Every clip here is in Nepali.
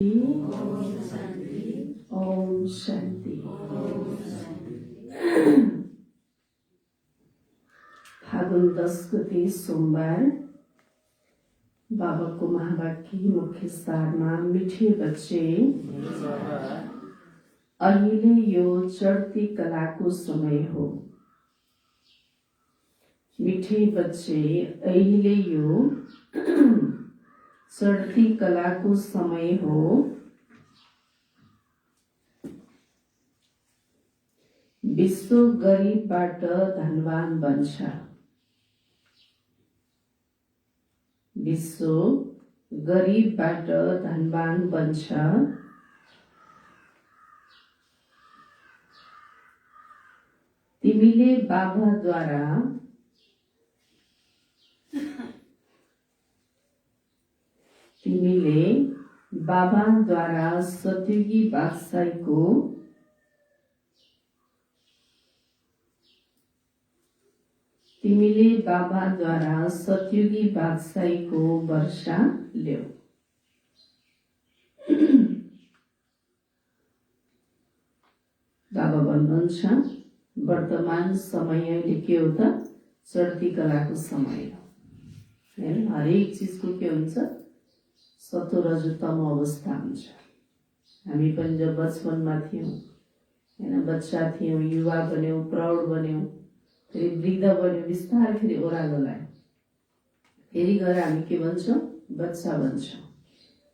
ओम शांति। फागुन 10 गते सोमबार बाबाको महावाक्य मुख्य सारमा मिठे बच्चे अहिले यो चढ्ती कलाको समय हो। मिठे बच्चे अहिले यो चढ्ती कलाको समय हो। विश्व गरिबबाट धनवान बन्छ। विश्व गरिबबाट धनवान बन्छ। तिमीले बाबाद्वारा सतयुगी बादशाहीको वर्षा ल्याऊ। बाबा भन्नुहुन्छ वर्तमान समय अहिले के हो त? चढ्ती कलाको समय हो। हैन, हरेक चिजको के हुन्छ? सतो रजतम अवस्था हुन्छ। हामी पनि जब बचपनमा थियौं, हैन, बच्चा थियौं, युवा बन्यौं, प्रौढ बन्यौं, फेरि वृद्ध बन्यौं, बिस्तारै फेरि ओह्रालो लाग्यो, फेरि गएर हामी के भन्छौं? बच्चा भन्छौं।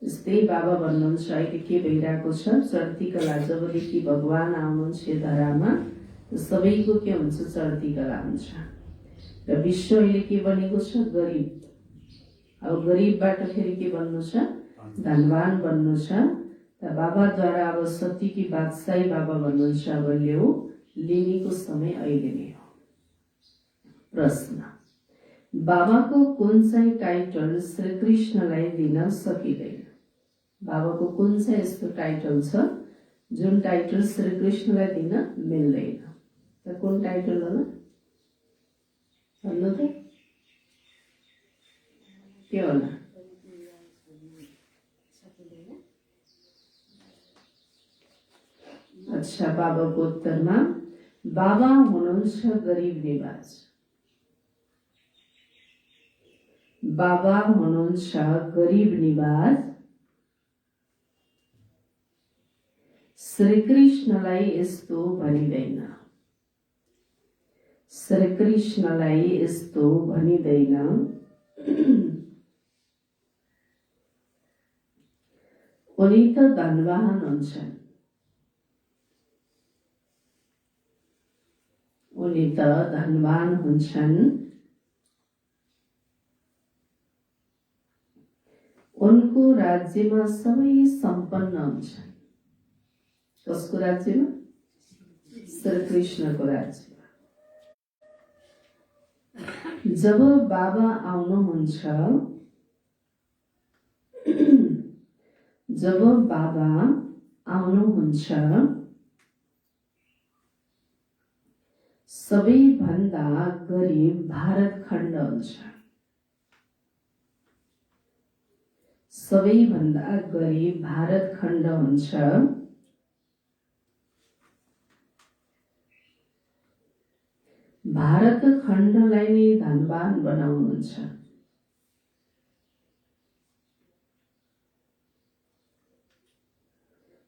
त्यस्तै बाबा भन्नुहुन्छ अहिले के भइरहेको छ? चढ्ती कला। जबदेखि भगवान आउनुहुन्छ यो धरामा सबैको के हुन्छ? चढ्ती कला हुन्छ। र विश्व अहिले के बनेको छ? गरिब। अब गरिबबाट फेरि के बन्नु छ? धनवान बन्नु छ। बाबाद्वारा अब सत्यकी बादशाही बाबा भन्नुहुन्छ अब ल्याऊ। लिनेको समय अहिले नै हो। प्रश्न: बाबाको कुन चाहिँ टाइटल श्री कृष्णलाई दिन सकिँदैन? बाबाको कुन चाहिँ यस्तो टाइटल छ जुन टाइटल श्री कृष्णलाई दिन मिल्दैन? त कुन टाइटल होला? भन्नु त के होला? अच्छा, बाबाको उत्तरमा बाबा हुनुहुन्छ गरिब निवाज। बाबा हुनुहुन्छ गरिब निवाज। श्री कृष्णलाई यस्तो भनिदैन। श्री कृष्णलाई यस्तो भनिदैन। उनी त धनवान हुन्छन्। उनी त धनवान हुन्छन्। उनको राज्यमा सबै सम्पन्न हुन्छन्। कसको राज्यमा? श्री कृष्णको राज्यमा। जब बाबा आउनुहुन्छ सबैभन्दा गरिब भारत खण्ड हुन्छ। सबैभन्दा गरिब भारत खण्ड हुन्छ। भारत खण्डलाई नै धनवान बनाउनुहुन्छ।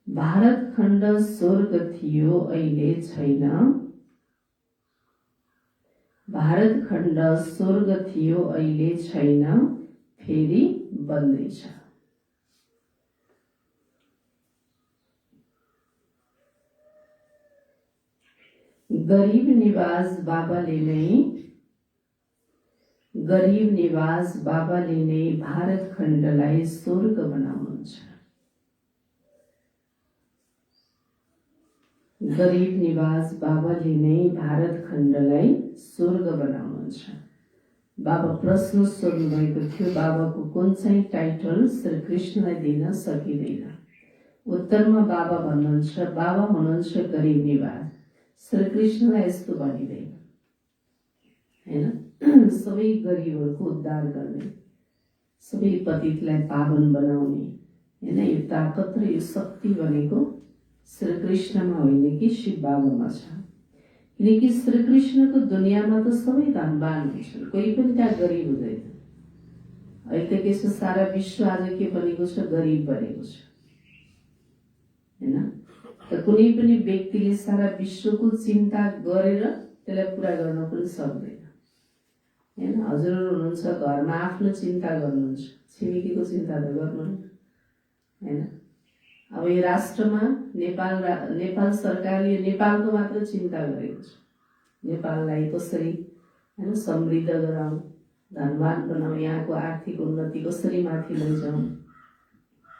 भारत खण्ड स्वर्ग थियो, अहिले छैन। भारत खण्ड स्वर्ग थियो, अहिले छैन, फेरि बन्दैछ। गरिब निवाज बाबाले नै भारत खण्डलाई स्वर्ग बनाउनुहुन्छ। गरिब निवाज बाबाले नै भारत खण्डलाई स्वर्ग बनाउनुहुन्छ। बाबा प्रश्न सोध्नु भएको थियो, बाबाको कुन चाहिँ टाइटल श्री कृष्णलाई दिन सकिँदैन? उत्तरमा बाबा भन्नुहुन्छ बाबा हुनुहुन्छ गरिब निवाज। श्री कृष्णलाई यस्तो भनिँदैन, हैन? सबै गरिबहरूको उद्धार गर्ने, सबै पतितलाई पावन बनाउने, हैन? यो ताकत र यो शक्ति भनेको श्रीकृष्णमा होइन कि शिव बाबामा छ। किनकि श्रीकृष्णको दुनियाँमा त सबै धनवान हुन्छन्, कोही पनि त्यहाँ गरिब हुँदैन। अहिले त के छ, सारा विश्व आज के बनेको छ, गरिब बनेको छ हैन। त कुनै पनि व्यक्तिले सारा विश्वको चिन्ता गरेर त्यसलाई पुरा गर्न पनि सक्दैन हैन। हजुरहरू हुनुहुन्छ घरमा आफ्नो चिन्ता गर्नुहुन्छ, छिमेकीको चिन्ता त गर्नुहुन्न हैन। अब यो राष्ट्रमा नेपाल सरकारले नेपालको मात्र चिन्ता गरेको छ, नेपाललाई कसरी हैन समृद्ध गराउँ, धनवान बनाऊ, यहाँको आर्थिक उन्नति कसरी माथि लैजाउँ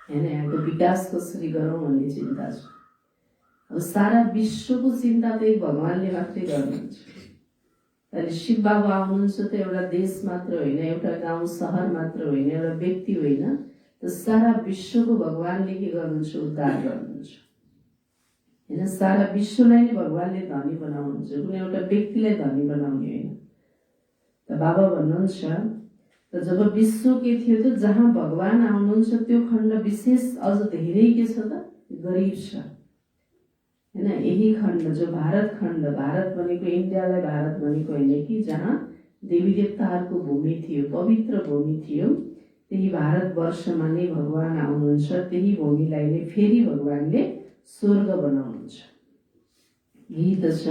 हैन, यहाँको विकास कसरी गरौँ भन्ने चिन्ता छ। अब सारा विश्वको चिन्ता त एक भगवानले मात्रै गर्नुहुन्छ। अहिले शिव बाबा आउनुहुन्छ त एउटा देश मात्र होइन, एउटा गाउँ सहर मात्र होइन, एउटा व्यक्ति होइन, त सारा विश्वको भगवानले के गर्नुहुन्छ, उद्धार गर्नुहुन्छ हैन। सारा विश्वलाई नै भगवानले धनी बनाउनुहुन्छ, कुनै एउटा व्यक्तिलाई धनी बनाउने होइन। त बाबा भन्नुहुन्छ त जब विश्व के थियो त जहाँ भगवान आउनुहुन्छ त्यो खण्ड विशेष अझ धेरै के छ त गरिब छ हैन। यही खण्ड जो भारत खण्ड, भारत भनेको इन्डियालाई भारत भनेको होइन कि जहाँ देवी देवताहरूको भूमि थियो, पवित्र भूमि थियो, त्यही भारतवर्षमा नै भगवान आउनुहुन्छ। त्यही भूमिलाई नै फेरि भगवानले स्वर्ग बनाउनुहुन्छ। गीत छ,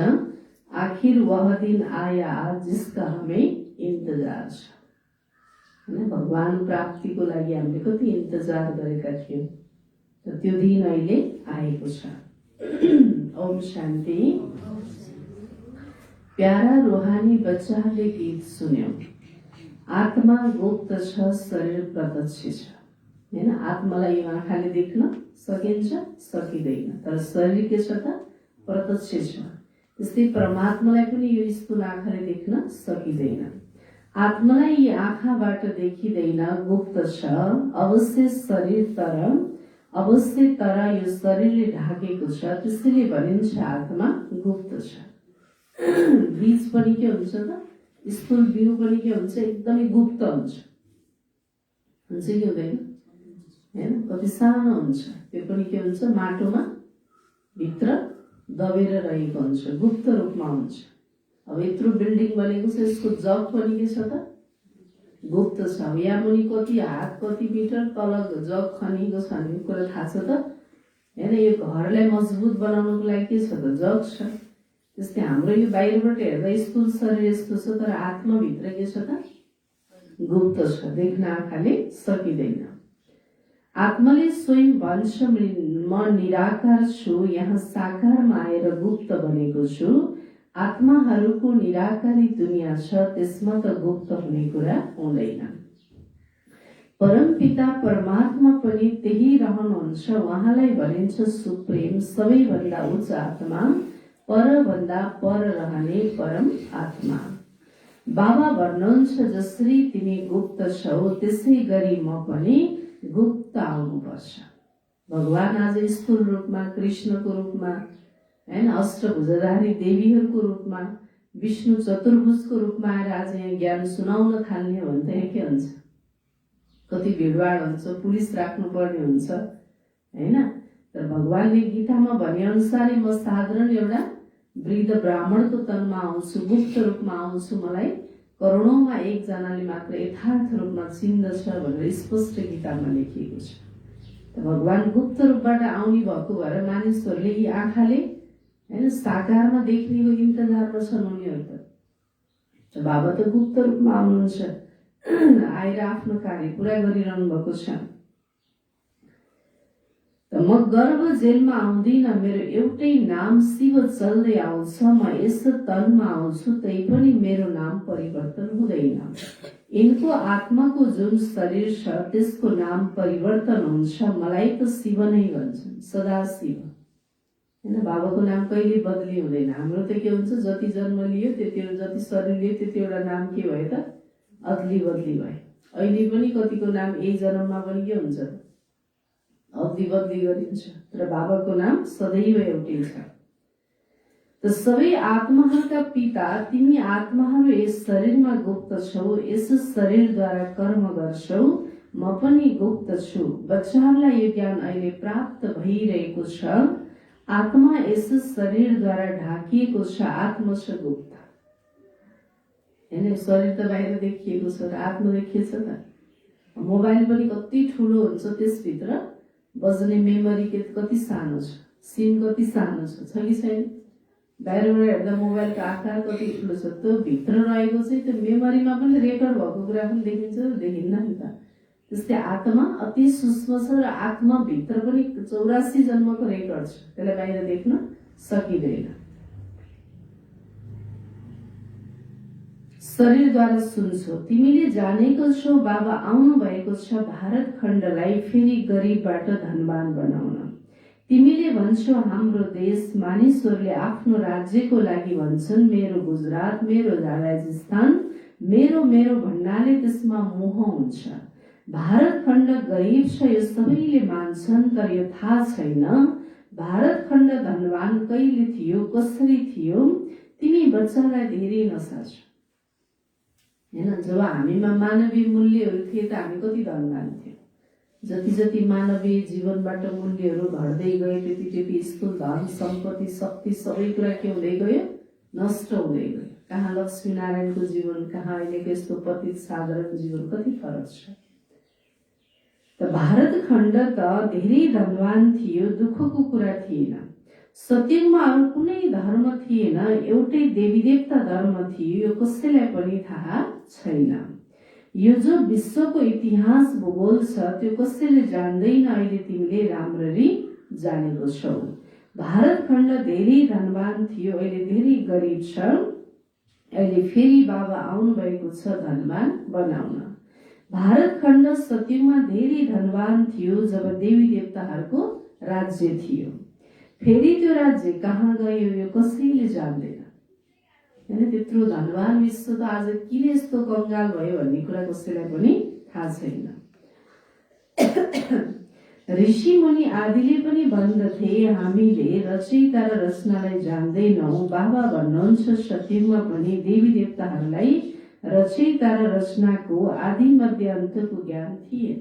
आखिर वह दिन आया जिसका हमें इन्तजार छ हैन। भगवान प्राप्तिको लागि हामीले कति इन्तजार गरेका थियौँ, र त्यो दिन अहिले आएको छ। ओम शान्ति। प्यारा रूहानी बच्चाहरूले गीत सुन्यौं। आत्मा गुप्त छ, शरीर प्रत्यक्ष छ हैन। आत्मालाई यो आँखाले देख्न सकिन्छ, सकिँदैन, तर शरीर के छ त प्रत्यक्ष छ। त्यस्तै परमात्मालाई पनि यो स्थूल आँखाले देख्न सकिँदैन। आत्मालाई यी आँखाबाट देखिँदैन, गुप्त छ अवश्य शरीर, तर यो शरीरले ढाकेको छ, त्यसैले भनिन्छ आत्मा गुप्त छ। बीज पनि के हुन्छ त, स्थूल बिउ पनि के हुन्छ, एकदमै गुप्त हुन्छ कि हुँदैन हैन। कति सानो हुन्छ, त्यो पनि के हुन्छ, माटोमा भित्र दबेर रहेको हुन्छ, गुप्त रूपमा हुन्छ। अब यत्रो बिल्डिङ बनेको छ, यसको जग पनि के छ त गुप्त छ। यहाँ मुनि कति हात कति मिटर तल जग खनिएको छ भन्ने कुरा थाहा छ त हैन। यो घरलाई मजबुत बनाउनको लागि के छ त जग छ। त्यस्तै हाम्रो यो बाहिरबाट हेर्दा स्थूल शरीर यस्तो छ, तर आत्माभित्र के छ त गुप्त छ, देख्न आँखाले सकिँदैन। आत्माले स्वयं भन्छ म निराकार छु, यहाँ साकारमा आएर गुप्त बनेको छु। आत्माहरूको निराकारी दुनियाँ छ, त्यसमा त गुप्त हुने कुरा हुँदैन। परमपिता परमात्मा पनि त्यही रहनुहुन्छ, उहाँलाई भनिन्छ सुप्रेम, सबैभन्दा उच्च आत्मा, परभन्दा पर रहने परम आत्मा। बाबा भन्नुहुन्छ जसरी तिमी गुप्त छौ त्यसै गरी म पनि गुप्त आउनुपर्छ। भगवान आज स्थूल रूपमा, कृष्णको रूपमा हैन, अष्टभुजाधारी देवीहरूको रूपमा, विष्णु चतुर्भुजको रूपमा आएर आज यहाँ ज्ञान सुनाउन थाल्ने हो भने त के हुन्छ, कति भिडभाड हुन्छ, पुलिस राख्नु पर्ने हुन्छ हैन। तर भगवानले गीतामा भने अनुसारै म साधारण एउटा वृद्ध ब्राह्मणको तनमा आउँछु, गुप्त रूपमा आउँछु, मलाई करोडौंमा एकजनाले मात्र यथार्थ रूपमा चिन्दछ भनेर स्पष्ट गीतामा लेखिएको छ। त भगवान गुप्त रूपबाट आउने भएको भएर मानिसहरूले यी आँखाले हैन साकारमा देख्नेको इन्तजारमा छन् उनीहरू त। बाबा त गुप्त रूपमा आउनुहुन्छ, आएर आफ्नो कार्य पुरा गरिरहनु भएको छ। म गर्भ जेलमा आउँदिन, मेरो एउटै नाम शिव चल्दै आउँछ। म यस तनमा आउँछु तै पनि मेरो नाम परिवर्तन हुँदैन। यिनको आत्माको जुन शरीर छ त्यसको नाम परिवर्तन हुन्छ। मलाई त शिव नै भन्छन्, सदा शिव हैन। बाबाको नाम कहिले बदली हुँदैन। हाम्रो त के हुन्छ, जति जन्म लियो त्यति, जति शरीर लियो त्यतिवटा नाम के भयो त अदली बदली भयो। अहिले पनि कतिको नाम यही जन्ममा पनि के हुन्छ, अदली बदली गरिन्छ, तर बाबाको नाम सदैव एउटै छ। त सबै आत्माहरूका पिता, तिमी आत्माहरू यस शरीरमा गुप्त छौ, यस शरीरद्वारा कर्म गर्छौ। म पनि गुप्त छु। बच्चाहरूलाई यो ज्ञान अहिले प्राप्त भइरहेको छ। आत्मा यस शरीरद्वारा ढाकिएको छ। आत्मा छ गुप्त। हैन, शरीर त बाहिर देखिएको छ र आत्मा देखिएछ त। मोबाइल पनि कति ठुलो हुन्छ, त्यसभित्र बज्ने मेमोरी कति सानो छ, सिम कति सानो छ कि छैन? बाहिरबाट हेर्दा मोबाइलको आकार कति ठुलो छ, त्यो भित्र रहेको चाहिँ त्यो मेमोरीमा पनि रेकर्ड भएको कुरा पनि देखिन्छ, देखिन्न नि त। त्यस्तै आत्मा अति सूक्ष्म छ र आत्माभित्र पनि 84 जन्मको रेकर्ड छ, त्यसलाई बाहिर देख्न सकिँदैन। शरीरद्वारा सुन्छौ, तिमीले जानेको छौ बाबा आउनु भएको छ भारत खण्डलाई फेरि गरिबबाट धनवान बनाउन। तिमीले भन्छौ हाम्रो देश, मानिसहरूले आफ्नो राज्यको लागि भन्छन् मेरो गुजरात, मेरो राजस्थान, मेरो मेरो भन्नाले त्यसमा मोह हुन्छ। भारत खण्ड गरिब छ यो सबैले मान्छन्, तर यो थाहा छैन भारत खण्ड धनवान कहिले थियो, कसरी थियो। तिमी बच्चालाई धेरै नसाच। हैन, जब हामीमा मानवीय मूल्यहरू थिए त हामी कति धनवान थियौँ। जति जति मानवीय जीवनबाट मूल्यहरू घट्दै गए त्यति त्यति स्थूल धन सम्पत्ति शक्ति सबै कुरा के हुँदै गयो, नष्ट हुँदै गयो। कहाँ लक्ष्मीनारायणको जीवन, कहाँ अहिलेको यस्तो पतित साधारण जीवन, कति फरक छ। त भारत खण्ड त धेरै धनवान थियो, दुःखको कुरा थिएन। सत्यमा अरू कुनै धर्म थिएन, एउटै देवी देवता धर्म थियो, यो कसैलाई पनि थाहा छैन। यो जो विश्वको इतिहास भूगोल छ त्यो कसैले जान्दैन, अहिले तिमीले राम्ररी जानेको छौ। भारत खण्ड धेरै धनवान थियो, अहिले धेरै गरिब छ। अहिले फेरि बाबा आउनु भएको छ धनवान बनाउन। भारत खण्ड सत्यमा धेरै धनवान थियो जब देवी देवताहरूको राज्य थियो। फेरि त्यो राज्य कहाँ गयो यो कसैले जान्दैन। हैन, त्यत्रो धनवान विश्व त आज किन यस्तो कंगाल भयो भन्ने कुरा कसैलाई पनि थाहा छैन। ऋषि मुनि आदिले पनि भन्दथे हामीले रचयिता र रचनालाई जान्दैनौँ। बाबा भन्नुहुन्छ सत्यमा पनि देवी देवताहरूलाई रचयिता र रचनाको आदि मध्य अन्तको ज्ञान थिएन।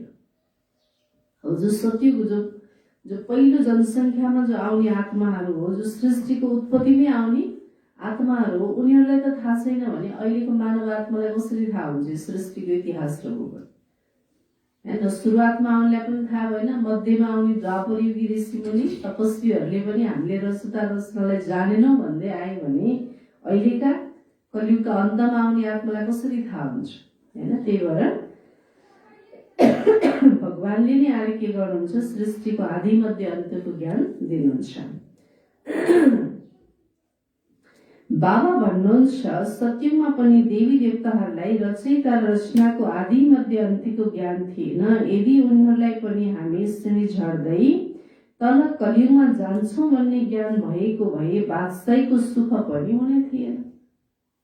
जो सत्यको जो पहिलो जनसङ्ख्यामा जो आउने आत्माहरू हो, जो सृष्टिको उत्पत्तिमै आउने आत्माहरू हो, उनीहरूलाई त थाहा छैन भने अहिलेको मानव आत्मालाई कसरी थाहा हुन्छ सृष्टिको इतिहास र भूगोल? हैन, सुरुवातमा आउनेलाई पनि थाहा भएन, मध्यमा आउने द्वापरयुगी ऋषिमुनि तपस्वीहरूले पनि हामीले रचयिता रचनालाई जानेनौँ भन्दै आए भने अहिलेका कलियुगका अन्तमा आउने आत्मालाई कसरी थाहा हुन्छ? हैन, त्यही भएर भगवानले नै आएर के गर्नुहुन्छ, सृष्टिको आदि मध्य अन्तको ज्ञान दिनुहुन्छ। बाबा भन्नुहुन्छ सत्यमा पनि देवी देवताहरूलाई रचयिता रचनाको आदि मध्य अन्त्यको ज्ञान थिएन। यदि उनीहरूलाई पनि हामी श्रेणी झर्दै तल कलियुगमा जान्छौँ भन्ने ज्ञान भएको भए बादशाहीको सुख पनि हुने थिएन।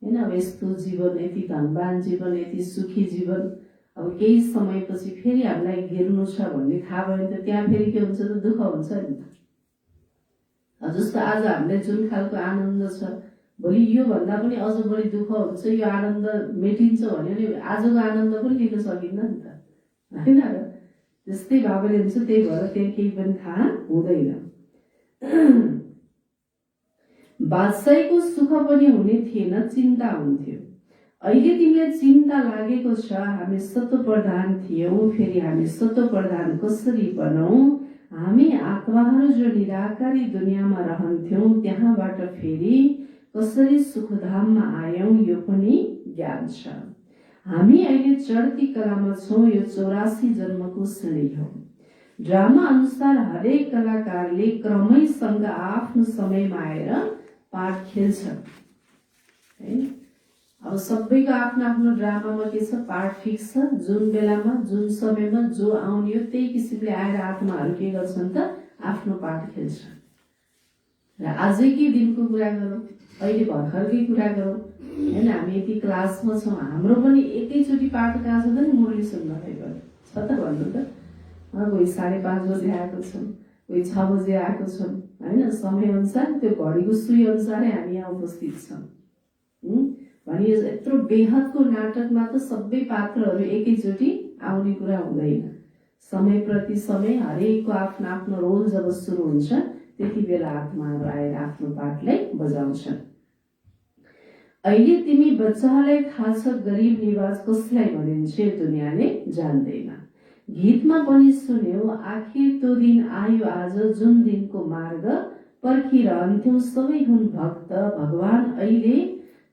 हैन, अब यस्तो जीवन, यति धनवान जीवन, यति सुखी जीवन अब केही समयपछि फेरि हामीलाई घेर्नु छ भन्ने थाहा भयो भने त त्यहाँ फेरि के हुन्छ त, दुःख हुन्छ नि त। जस्तो आज हामीलाई जुन खालको आनन्द छ, भोलि यो भन्दा पनि अझ बढी दुःख हुन्छ। यो आनन्द मेटिन्छ भने आजको आनन्द पनि लिन सकिन्न नि त, होइन र? त्यस्तै बाबाले हुन्छ, त्यही भएर त्यहाँ केही पनि थाहा हुँदैन। बादशाहीको सुख पनि हुने थिएन, चिन्ता हुन्थ्यो। अहिले तिमीलाई चिन्ता लागेको छ, हामी सत्व प्रधान थियौँ, फेरि हामी सत्व प्रधान कसरी बनौँ? हामी आत्माहरू जो निराकारी दुनियाँमा रहन्थ्यौँ त्यहाँबाट फेरि कसरी सुखधाममा आयौँ यो पनि ज्ञान छ। हामी अहिले चढती कलामा छौँ, यो 84 जन्मको श्रेणी हो। ड्रामा अनुसार हरेक कलाकारले क्रमैसँग आफ्नो समयमा आएर पाठ खेल्छ। अब सबैको आफ्नो आफ्नो ड्रामामा के छ, पार्ट फिक्स छ। जुन बेलामा जुन समयमा जो आउने हो त्यही किसिमले आएर आत्माहरू के गर्छन् त, आफ्नो पाठ खेल्छन्। र आजकै दिनको कुरा गरौँ, अहिले भर्खरकै कुरा गरौँ, हैन, हामी यति क्लासमा छौँ, हाम्रो पनि एकैचोटि पाठ कहाँ छ त नि, मुरली सुन्नलाई गयो छ त भन्नु त। कोही 5:30 बजे आएको छौँ, कोही 6 बजे आएको छौँ, होइन? समय अनुसार त्यो घडीको सुई अनुसारै हामी यहाँ उपस्थित छौँ। भने यत्रो बेहदको नाटकमा त सबै पात्रहरू एकैचोटि आउने कुरा हुँदैन। समयप्रति समय हरेकको आफ्नो आफ्नो रोल जब सुरु हुन्छ त्यति बेला आत्माहरू आएर आफ्नो पाठलाई बजाउँछन्। अहिले तिमी बच्चाहरूलाई थाहा छ गरिब निवाज कसलाई भनिन्छ यो दुनियाँले जान्दैन। गीतमा पनि सुन्यो आखिर त्यो दिन आयो आज जुन दिनको मार्ग पर्खिरहन्थ्यौं सबै हुन् भक्त। भगवान अहिले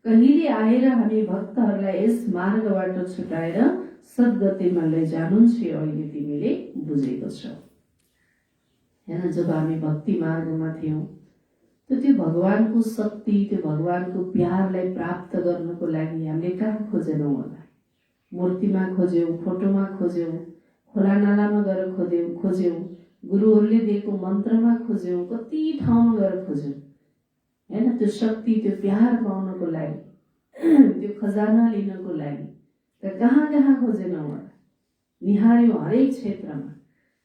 कहिले आएर हामी भक्तहरूलाई यस मार्गबाट छुटाएर सद्गतिमा लैजानुहुन्छ अहिले तिमीले बुझेको छौ। हेर्न, जब हामी भक्ति मार्गमा थियौं त्यो भगवानको शक्ति, त्यो भगवानको प्यारलाई प्राप्त गर्नको लागि हामीले कहाँ खोजेनौँ होला? मूर्तिमा खोज्यौं, फोटोमा खोज्यौं, खोला नालामा गएर खोज्यौं, गुरुहरूले दिएको मन्त्रमा खोज्यौं, कति ठाउँमा गएर खोज्यौं हैन? त्यो शक्ति, त्यो प्यार पाउनको लागि, त्यो खजाना लिनको लागि त कहाँ कहाँ खोजेनौँ होला? निहार्यौं हरेक क्षेत्रमा।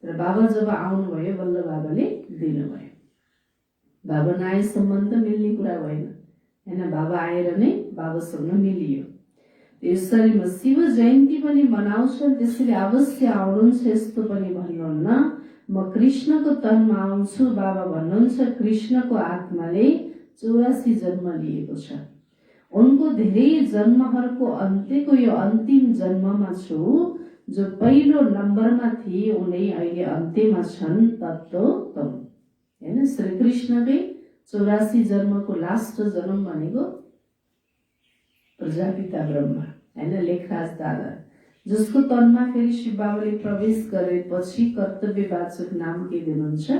तर बाबा जब आउनुभयो बल्ल बाबाले दिनुभयो। बाबा नआएसम्म त मिल्ने कुरा भएन हैन? बाबा आएर नै बाबासँग मिलियो। यसरी म शिव जयन्ती पनि मनाउँछन्, त्यसैले अवश्य आउनुहुन्छ यस्तो पनि भन्नुहुन्न। म कृष्णको तनमा आउँछु बाबा भन्नुहुन्छ। कृष्णको आत्माले 84 जन्म लिएको छ। उनको धेरै जन्महरूको अन्त्यको यो अन्तिम जन्ममा छु। जो पहिलो नम्बरमा थिए उनै अहिले अन्त्यमा छन्। तत्त्वतम हैन? श्री कृष्णकै 84 जन्मको लास्ट जन्म भनेको प्रजापिता ब्रह्मा हैन? लेखराज दादा, जसको तनमा फेरि शिव बाबाले प्रवेश गरेपछि कर्तव्यवाचक नाम के दिनुहुन्छ?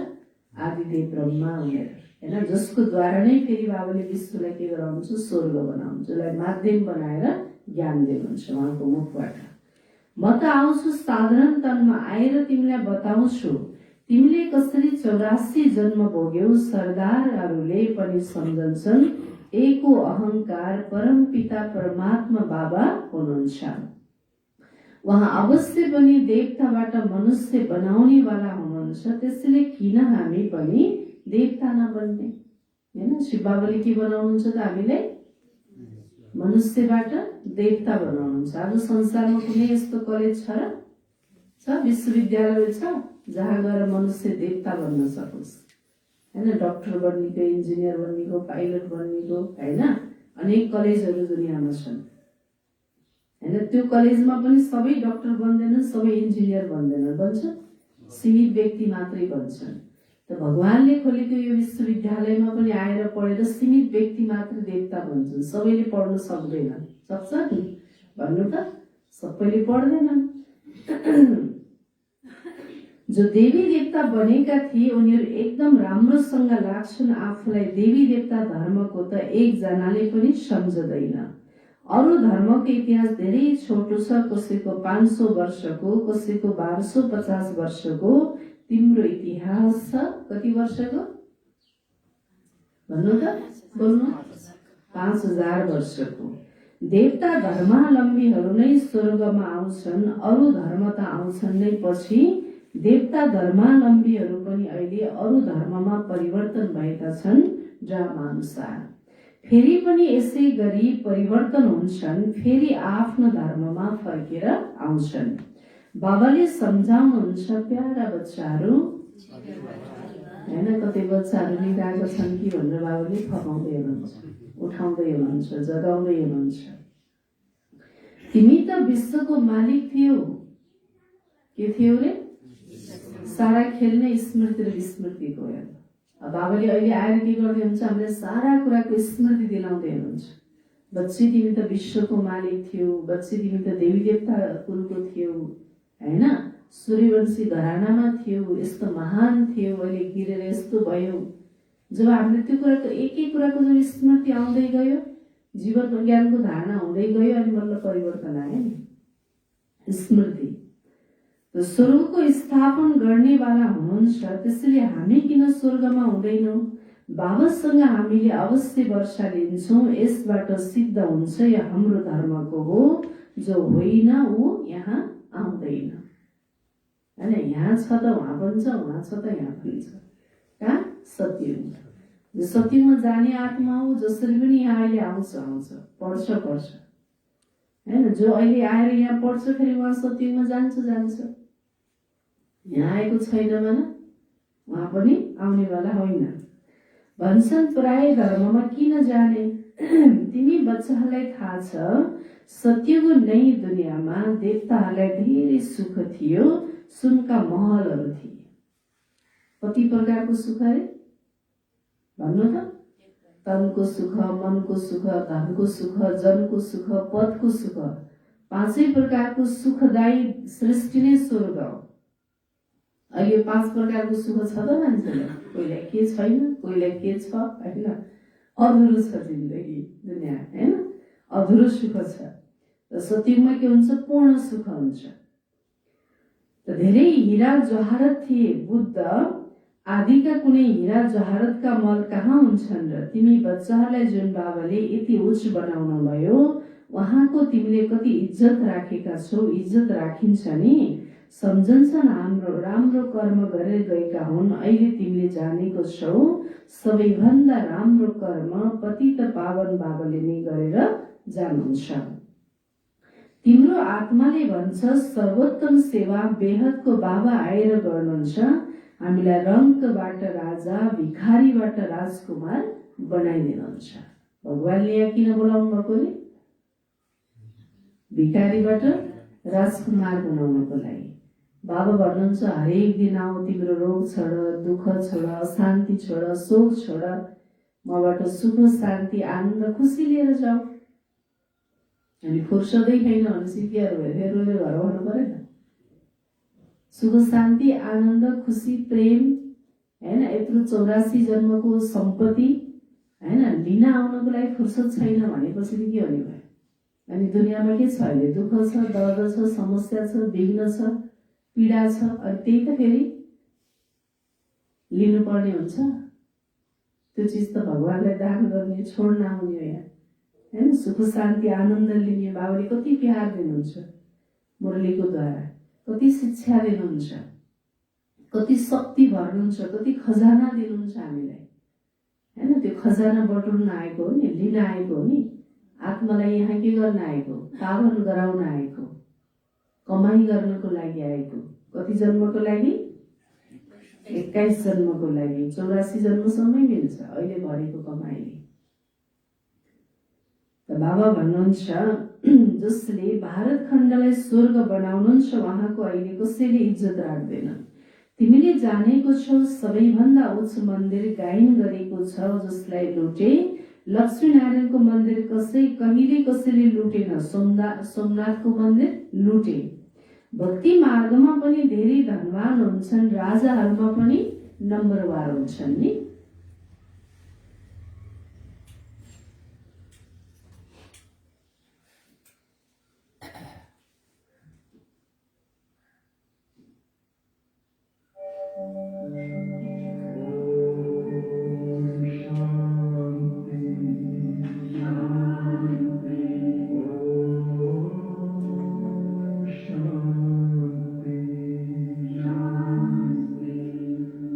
आदिदेव ब्रह्मा भनेर हैन? जसको द्वारा नै फेरि बाबाले विश्वलाई के गराउनुहुन्छ? स्वर्ग बनाउनुहुन्छ, जसलाई माध्यम बनाएर ज्ञान दिनुहुन्छ उहाँको मुखबाट। म त आउँछु साधारण तनमा आएर तिमीलाई बताउँछु तिमीले कसरी 84 जन्म भोग्यौ। सरदारहरूले पनि सम्झन्छन् एको अहंकार परम पिता परमात्मा बाबा हुनुहुन्छ। उहाँ अवश्य पनि देवताबाट मनुष्य बनाउने वाला हुनुहुन्छ। त्यसैले किन हामी पनि देवता नबन्ने हैन? शिव बाबाले के बनाउनुहुन्छ त? हामीलाई मनुष्यबाट देवता बनाउनुहुन्छ। आज संसारमा कुनै यस्तो कलेज छ, विश्वविद्यालय छ जहाँ गएर मनुष्य देवता बन्न सकोस् हैन? डाक्टर बन्नेको, इन्जिनियर बन्नेको, पाइलट बन्नेको हैन? अनेक कलेजहरू दुनियाँमा छन् हैन? त्यो कलेजमा पनि सबै डाक्टर बन्दैनन्, सबै इन्जिनियर बन्दैनन्, बन्छन् सीमित व्यक्ति मात्रै बन्छन्। त भगवानले खोलेको यो विश्वविद्यालयमा पनि आएर पढेर सीमित व्यक्ति मात्र देवता बन्छन्। सबैले पढ्न सक्दैनन्। सक्छ नि भन्नु त? सबैले पढ्दैनन्। जो देवी देवता बनेका थिए उनीहरू एकदम राम्रोसँग लाग्छन् आफूलाई। देवी देवता धर्मको त एकजनाले पनि सम्झदैन। अरू धर्मको इतिहास धेरै छोटो छ, कसैको 500 वर्षको, कसैको 1250 वर्षको। तिम्रो इतिहास छ कति वर्षको? भन्नु त, बोल्नु। 5000 वर्षको। देवता धर्मावलम्बीहरू नै स्वर्गमा आउँछन्, अरू धर्म त आउँछन् नै पछि। देवता धर्मावलम्बीहरू पनि अहिले अरू धर्ममा परिवर्तन भएका छन् ड्रामा अनुसार। फेरि पनि यसै गरी परिवर्तन हुन्छन्, फेरि आफ्नो धर्ममा फर्केर आउँछन्। बाबाले सम्झाउनुहुन्छ प्यारा बच्चाहरू हैन? कतै बच्चाहरू निकालेका छन् कि भनेर बाबाले फकाउँदै हुनुहुन्छ, उठाउँदै हुनुहुन्छ, जगाउँदै हुनुहुन्छ। तिमी त विश्वको मालिक थियौ। के थियो रे? सारा खेल नै स्मृति र विस्मृतिको हो। बाबाले अहिले आएर के गर्दै हुन्छ? हामीलाई सारा कुराको स्मृति दिलाउँदै हुनुहुन्छ। बच्ची तिमी त विश्वको मालिक थियौ, बच्ची तिमी त देवी देवता कुलको थियौ हैन? सूर्यवंशी घरानामा थियौ, यस्तो महान थियौ, अहिले गिरेर यस्तो भयो। जब हामीले त्यो कुराको एक एक कुराको जब स्मृति आउँदै गयो, जीवन ज्ञानको धारणा हुँदै गयो, अनि बल्ल परिवर्तन आयो नि। स्मृति त स्वर्गको स्थापन गर्नेवाला हुनुहुन्छ। त्यसैले हामी किन स्वर्गमा हुँदैनौँ? बाबासँग हामीले अवश्य वर्षा लिन्छौँ। यसबाट सिद्ध हुन्छ यो हाम्रो धर्मको हो। जो होइन ऊ यहाँ आउँदैन हैन? यहाँ छ त उहाँ बन्छ, उहाँ छ त यहाँ बन्छ। कहाँ? सत्युग। सत्युगमा जाने आत्मा हो। जसरी पनि यहाँ अहिले आउँछ, पढ्छ। हैन। जो अहिले आएर यहाँ पढ्छ फेरि उहाँ सत्यमा जान्छ। यहाँ आएको छैन भने उहाँ पनि आउनेवाला होइन। भन्छन् प्राय धर्ममा किन जाने, तिमी बच्चाहरूलाई थाहा छ सत्यको नयाँ दुनियाँमा देवताहरूलाई धेरै सुख थियो, सुनका महलहरू थिए। कति प्रकारको सुख अरे भन्नु त? तनको सुख, मनको सुख, धनको सुख, जनको सुख, पदको सुख, पाँचै प्रकारको सुखदायी सृष्टि नै स्वर्ग हो। अहिले 5 प्रकारको सुख छ त मान्छेलाई, कोहीलाई के छैन, कोहीलाई के छ होइन। अधुरो छ जिन्दगी दुनियाँ हैन, अधुरो सुख छ। र सत्यमा के हुन्छ? पूर्ण सुख हुन्छ। त धेरै हीरा जवाहरत थिए। बुद्ध आदिका कुनै हीरा जवाहरतका मल कहाँ हुन्छन् र तिमी बच्चाहरूलाई जुन बाबाले यति उच्च बनाउनु भयो उहाँको तिमीले कति इज्जत राखेका छौ। इज्जत राखिन्छ नि, सम्झन्छन् हाम्रो राम्रो कर्म गरेर गएका हुन्। अहिले तिमीले जानेको छौ सबैभन्दा राम्रो कर्म पतित पावन बाबाले नै गरेर जानुहुन्छ। तिम्रो आत्माले भन्छ सर्वोत्तम सेवा बेहदको बाबा आएर गर्नुहुन्छ। हामीलाई रङ्कबाट राजा, भिखारीबाट राजकुमार बनाइदिनुहुन्छ। भगवानले यहाँ किन बोलाउनु भएको नि? भिखारीबाट राजकुमार बनाउनको लागि। बाबा भन्नुहुन्छ हरेक दिन आऊ, तिम्रो रोग छोड, दुःख छोड, अशान्ति छोड, शोक छोड, मबाट सुख, शान्ति, आनन्द, खुसी लिएर जाऊ। अनि फुर्सदै छैन भनेपछि के रोएर घर आउनु परेन? सुख, शान्ति, आनन्द, खुसी, प्रेम हैन, यत्रो 84 जन्मको सम्पत्ति हैन लिन आउनको लागि फुर्सद छैन भनेपछि के हुने भयो? अनि दुनियाँमा के छ? अहिले दुःख छ, दर्द छ, समस्या छ, विघ्न छ, पीडा छ। अनि त्यही त फेरि लिनुपर्ने हुन्छ। त्यो चिज त भगवानलाई दान गर्ने, छोड्न आउने हो यहाँ हैन। सुख, शान्ति, आनन्द लिने बाबाले कति प्यार दिनुहुन्छ मुरलीको द्वारा, कति शिक्षा दिनुहुन्छ, कति शक्ति भर्नुहुन्छ, कति खजाना दिनुहुन्छ हामीलाई हैन। त्यो खजाना बटुल्न आएको हो नि, लिन आएको हो नि। आत्मालाई यहाँ के गर्न आएको? पावन गराउन आएको, कमाई गर्नको लागि आएको। कति जन्मको लागि? 21 जन्मको लागि। 84 जन्मसम्मै मिल्छ अहिले भरेको कमाइले। त बाबा भन्नुहुन्छ जसले भारत खण्डलाई स्वर्ग बनाउनुहुन्छ उहाँको अहिले कसैले इज्जत राख्दैन। तिमीले जानेको छौ सबैभन्दा उच्च मन्दिर गायन गरेको छ जसलाई लुटे। लक्ष्मीनारायणको मन्दिर कहिले कसैले लुटेन। सोमनाथको मन्दिर लुटे। भक्ति मार्गमा पनि धेरै धनवान हुन्छन्, राजाहरूमा पनि नम्बरवार हुन्छन् नि।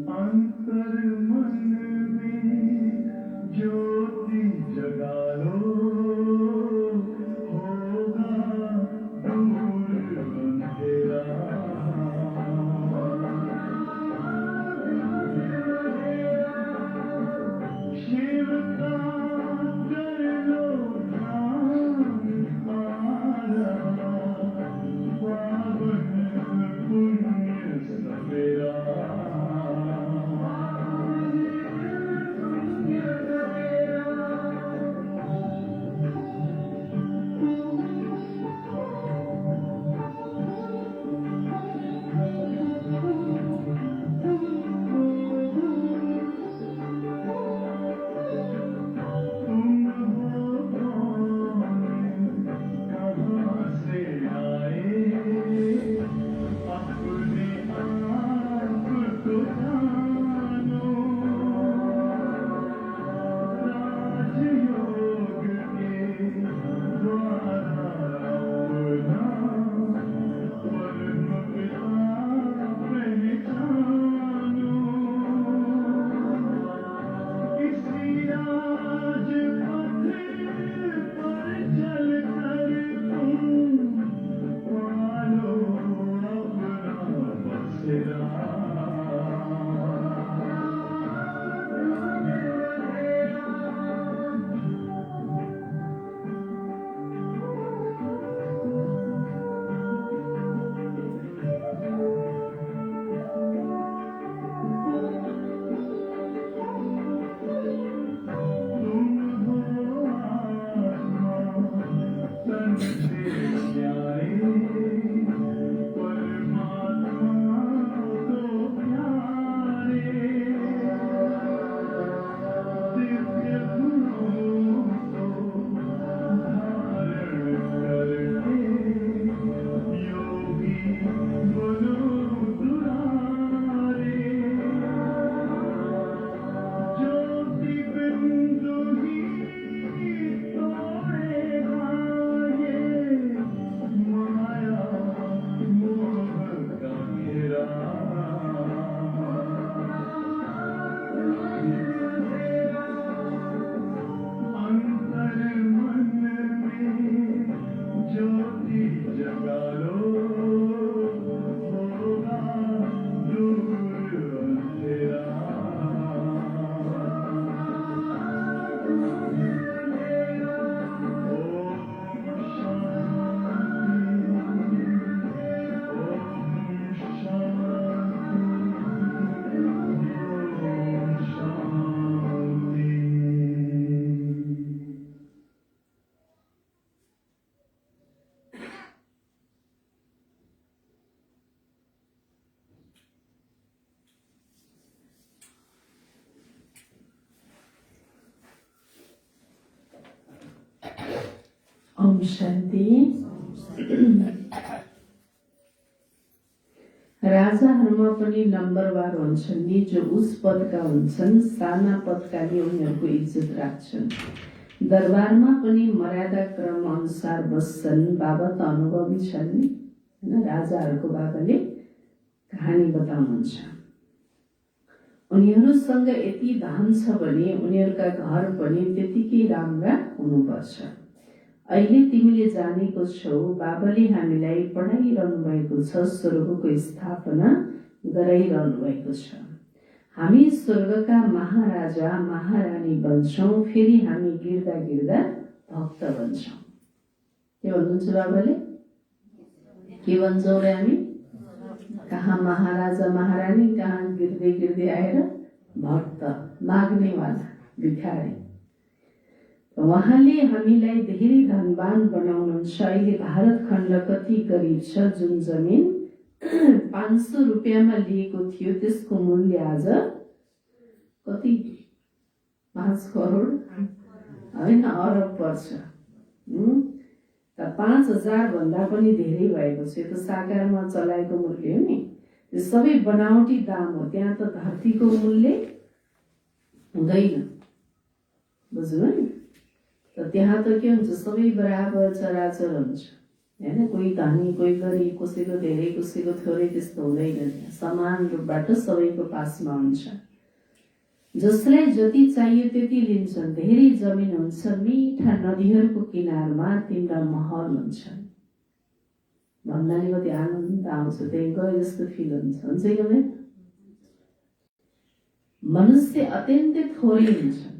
अंतर मन ओम शान्ति। राजाहरूमा पनि नम्बरवार हुन्छन् नि, जो उस पदका हुन्छन्, साना पदका नि उनीहरूको इज्जत राख्छन्। दरबारमा पनि मर्यादा क्रम अनुसार बस्छन्। बाबा त अनुभवी छन् नि, हैन? राजाहरूको बाबाले कहानी बताउनुहुन्छ। उनीहरूसँग यति धन छ भने उनीहरूका घर पनि त्यतिकै राम्रा हुनुपर्छ। अहिले तिमीले जानेको छौ, बाबाले हामीलाई पढाइरहनु भएको छ, स्वर्गको स्थापना गराइरहनु भएको छ। हामी स्वर्गका महाराजा महारानी बन्छौँ, फेरि हामी गिर्दा गिर्दा भक्त बन्छौँ। के भन्नुहुन्छ बाबाले? के भन्छौँ रे हामी? कहाँ महाराजा महारानी, कहाँ गिर्दै गिर्दै आएर भक्त, माग्नेवाला, भिखारी। उहाँले हामीलाई धेरै धनवान बनाउनुहुन्छ। अहिले भारत खण्ड कति गरिब छ? जुन जमिन 500 रुपियाँमा लिएको थियो, त्यसको मूल्य आज कति? 5 करोड होइन, अरब पर्छ। 5000 भन्दा पनि धेरै भएको छ। यो त साकारमा चलाएको मूल्य हो नि। त्यो सबै बनावटी दाम हो। त्यहाँ त धरतीको मूल्य हुँदैन, बुझ्नु नि? त त्यहाँ त के हुन्छ? सबै बराबर चराचर हुन्छ, हैन? कोही धनी कोही गरिब, कसैको धेरै कसैको थोरै, त्यस्तो हुँदैन। त्यहाँ समान रूपबाट सबैको पासमा हुन्छ। जसलाई जति चाहियो त्यति लिन्छन्। धेरै जमिन हुन्छ, मिठा नदीहरूको किनारमा तिम्रा महल हुन्छन्। भन्दा नि कति आनन्द आउँछ, त्यही गए जस्तो फिल हुन्छ कि हुँदैन? मनुष्य अत्यन्तै थोरै हुन्छन्,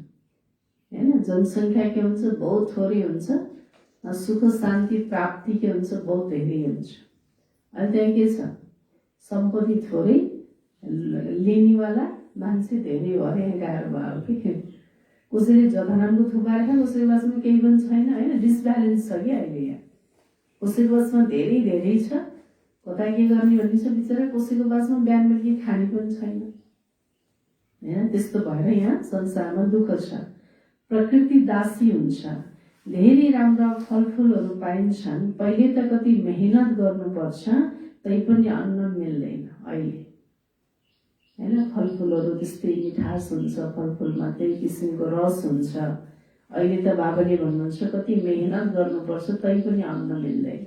हैन? जनसङ्ख्या के हुन्छ? बहुत थोरै हुन्छ। सुख शान्ति प्राप्ति के हुन्छ? बहुत धेरै हुन्छ। अनि त्यहाँ के छ? सम्पत्ति थोरै, लिनेवाला मान्छे धेरै भए गाह्रो भयो कि। कसैले जधनामको थुपारेर, कसैको पासमा केही पनि छैन, होइन? डिसब्यालेन्स छ कि अहिले यहाँ। कसैको पासमा धेरै धेरै छ, कता के गर्ने भन्ने छ बिचरा। कसैको पासमा बिहान बेलुकी खाने पनि छैन, हैन? त्यस्तो भएर यहाँ संसारमा दुःख छ। प्रकृति दासी हुन्छ। धेरै राम्रा फलफुलहरू पाइन्छन्। पहिले त कति मेहनत गर्नुपर्छ, तैपनि अन्न मिल्दैन अहिले, हैन? फलफुलहरू त्यस्तै मिठास हुन्छ, फलफुलमा त्यही किसिमको रस हुन्छ। अहिले त बाबाले भन्नुहुन्छ कति मेहनत गर्नुपर्छ, तैपनि अन्न मिल्दैन।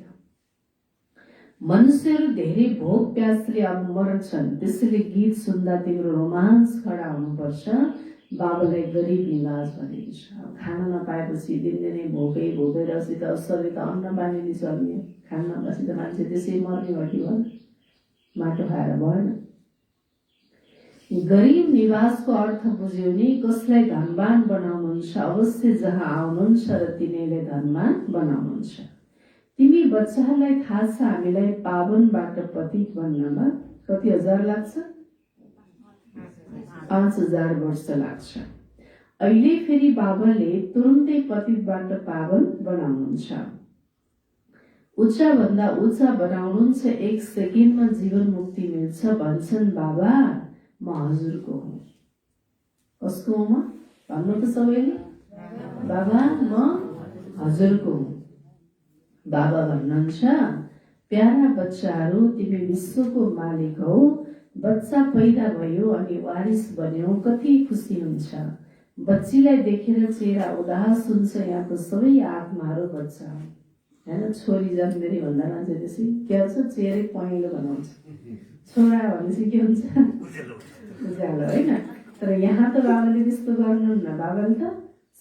मनुष्यहरू धेरै भोक प्यासले अब मर्छन्। त्यसैले गीत सुन्दा तिम्रो रोमान्स खडा हुनुपर्छ। बाबालाई गरिब निवाज भनेको छ। अब खान नपाएपछि दिनदिनै भोकै भोकेर त शरीर त अन्न बालीले चल्ने, खान नपाएपछि त मान्छे त्यसै मर्ने हो कि भन? माटो खाएर भएन। गरिब निवासको अर्थ बुझ्यौ नि? कसलाई धनवान बनाउनुहुन्छ? अवश्य जहाँ आउनुहुन्छ र तिनीलाई धनवान बनाउनुहुन्छ। तिमी बच्चाहरूलाई थाहा छ, हामीलाई पावनबाट पतित बन्नमा कति हजार लाग्छ? 5000 वर्ष लाग्छ। अहिले फेरि बाबाले तुरुन्तै पतितबाट पावन बनाउनुहुन्छ। उच्च भन्दा उच्च बनाउनुहुन्छ। 1 सेकेन्डमा जीवन मुक्ति मिल्छ भन्छन् बाबा। म हजुरको हुँ। कसको हुँ म? भन्नु त सबैले। बाबा म हजुरको हुँ। बाबा भन्नुहुन्छ, प्यारा बच्चाहरू, तिमी विश्वको मालिक हौ। बच्चा पैदा भयो अनि वारिस बन्यो, कति खुसी हुन्छ। बच्चीलाई देखेर चेहरा उदास हुन्छ। यहाँको सबै आत्माहरू बच्चा हो, हैन? छोरी जन्मेरी भन्दा मान्छे त्यसै के हुन्छ? चेहरै पहेँलो बनाउँछ। छोरा भनेपछि के हुन्छ? उज्यालो, होइन? तर यहाँ त बाबाले त्यस्तो गर्नुहुन्न। बाबाले त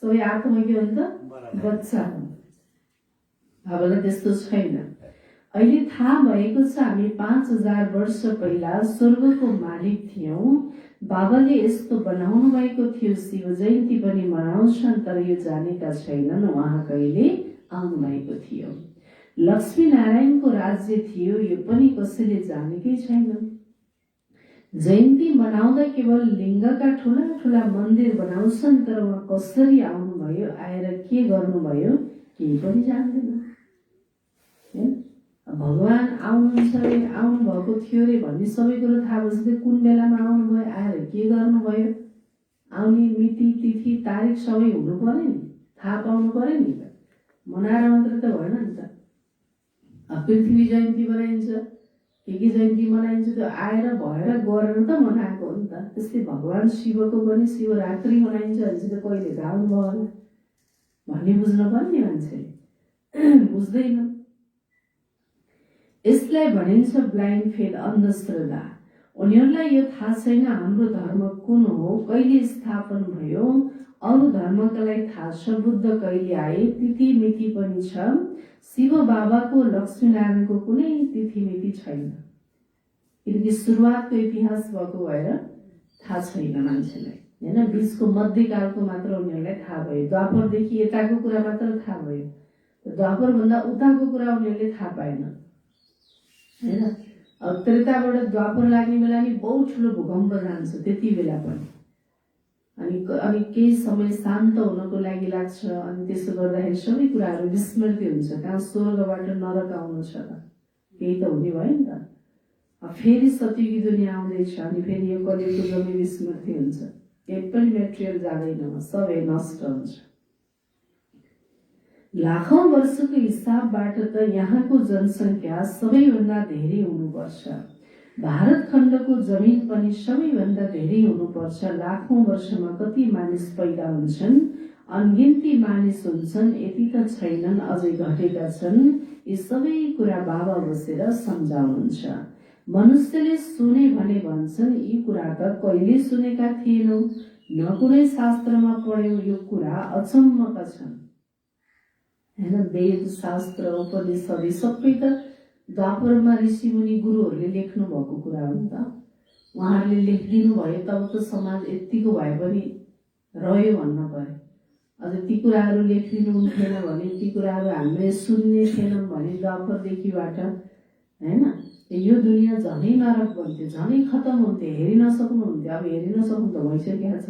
सबै आत्मा के हुन्छ? बच्चा हो। बाबालाई त्यस्तो छैन। अहिले थाहा भएको छ, हामी 5000 वर्ष पहिला स्वर्गको मालिक थियौं। बाबाले यस्तो बनाउनु भएको थियो। शिव जयन्ती पनि मनाउँछन्, तर यो जानेका छैनन् उहाँ कहिले आउनु भएको थियो। लक्ष्मी नारायणको राज्य थियो, यो पनि कसैले जानेकै छैन। जयन्ती मनाउँदा केवल लिङ्गका ठुला ठुला मन्दिर बनाउँछन्, तर उहाँ कसरी आउनुभयो, आएर के गर्नुभयो, केही पनि जान्दैन। भगवान आउनुहुन्छ रे, आउनु भएको थियो रे भन्ने सबै कुरो थाहा भएपछि कुन बेलामा आउनुभयो, आएर के गर्नुभयो, आउने मिति तिथि तारिक सबै हुनु पर्यो नि, थाहा पाउनु पर्यो नि। मनाएर मात्रै त भएन नि त। पृथ्वी जयन्ती मनाइन्छ, के जयन्ती मनाइन्छ, त्यो आएर भएर गरेर त मनाएको हो नि त। त्यस्तै भगवान् शिवको पनि शिवरात्रि मनाइन्छ भने चाहिँ कहिले त आउनुभयो होला भन्ने बुझ्न पर्ने मान्छेले बुझ्दैन। यसलाई भनिन्छ ब्लाइन्ड फेथ, अन्धश्रद्धा। उनीहरूलाई यो थाहा छैन हाम्रो धर्म कुन हो, कहिले स्थापन भयो, अरू धर्मका लागि थाहा छ बुद्ध कहिले आए, तिथि मिति पनि छ। शिव बाबाको लक्ष्मीनारायणको कुनै तिथि मिति छैन, किनकि सुरुवातको इतिहास भएको भएर थाहा छैन मान्छेलाई हैन। बीचको मध्यकालको मात्र उनीहरूलाई थाहा भयो। द्वापरदेखि यताको कुरा मात्र थाहा भयो, द्वापरभन्दा उताको कुरा उनीहरूले थाहा पाएन हैन। अब त्रेताबाट द्वापर लाग्ने बेला नि बहुत ठुलो भूकम्प जान्छ त्यति बेला पनि, अनि केही समय शान्त हुनको लागि लाग्छ। अनि त्यसो गर्दाखेरि सबै कुराहरू विस्मृति हुन्छ। कहाँ स्वर्गबाट नरक आउनु छ त, केही त हुने भयो नि त। फेरि सत्ययुगी दुनियाँ आउँदैछ, अनि फेरि यो कलियुगको जम्मै विस्मृति हुन्छ, केही पनि मेटेरियल जाँदैन, सबै नष्ट हुन्छ। लाखौं वर्षको हिसाबबाट त यहाँको जनसङ्ख्या सबैभन्दा धेरै हुनुपर्छ। भारत खण्डको जमिन पनि सबैभन्दा धेरै हुनुपर्छ। लाखौं वर्षमा कति मानिस पैदा हुन्छन्, अनगिन्ती मानिस हुन्छन्, यति त छैनन्, अझै घटेका छन्। यी सबै कुरा बाबा बसेर सम्झाउनुहुन्छ। मनुष्यले सुने भने भन्छन् यी कुरा त कहिले सुनेका थिएनौं, न कुनै शास्त्रमा पढ्यौं, यो कुरा अचम्मका छन् हैन। वेद शास्त्र उपनिषद सबै त द्वापरमा ऋषिमुनि गुरुहरूले लेख्नु भएको कुरा हो नि त। उहाँहरूले लेखिदिनु भयो तब त समाज यतिको भए पनि रह्यो भन्न पर्यो। अझ ती कुराहरू लेखिदिनु हुन्थेन भने, ती कुराहरू हामीले सुन्ने थिएनौँ भने द्वापरदेखिबाट हैन, यो दुनियाँ झनै नरक बन्थ्यो, झनै खतम हुन्थ्यो, हेरि नसक्नुहुन्थ्यो। अब हेरि नसक्नु त भइसकेको छ।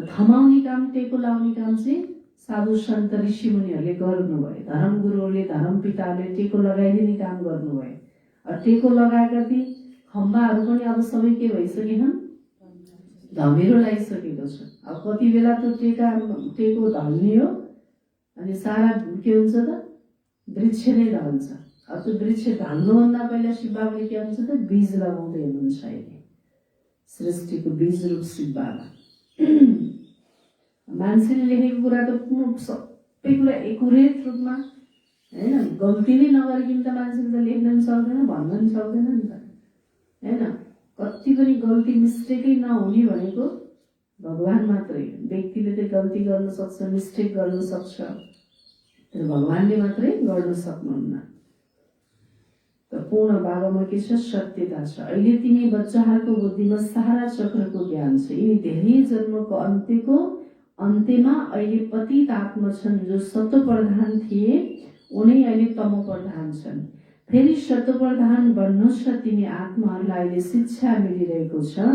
थमाउने काम, टेको लाउने काम चाहिँ साधु सन्त ऋषिमुनिहरूले गर्नुभयो। धर्मगुरुहरूले, धर्मपिताहरूले टेको लगाइदिने काम गर्नुभयो। टेको लगाएका ती खम्बाहरू पनि अब सबै के भइसकेछन्, धमिरो लगाइसकेको छ। अब कति बेला त्यो टेको ढल्ने हो, अनि सारा के हुन्छ त, वृक्ष नै ढल्छ। अब त्यो वृक्ष ढल्नुभन्दा पहिला शिव बाबाले के भन्छ त, बीज लगाउँदै हुनुहुन्छ अहिले, सृष्टिको बीज रूप शिव बाबा। मान्छेले लेखेको कुरा त सबै कुरा एकुरेट रूपमा हैन, गल्ती नै नगरिकन त मान्छेले त लेख्न पनि सक्दैन, भन्न पनि सक्दैन नि त हैन। कति पनि गल्ती मिस्टेकै नहुने भनेको भगवान मात्रै हो। व्यक्तिले त गल्ती गर्न सक्छ, मिस्टेक गर्न सक्छ, तर भगवानले मात्रै गर्न सक्नुहुन्न। त पूर्ण बाबामा के छ, सत्यता छ। अहिले तिमी बच्चाहरूको बुद्धिमा सहारा चक्रको ज्ञान छ। यिनी धेरै जन्मको अन्त्यमा अहिले पतित आत्मा छन्, जो सत्वप्रधान थिए उनी अहिले तमोप्रधान छन्। फेरि सत्वप्रधान बन्नु छ। तिमी आत्माहरूलाई अहिले शिक्षा मिलिरहेको छ।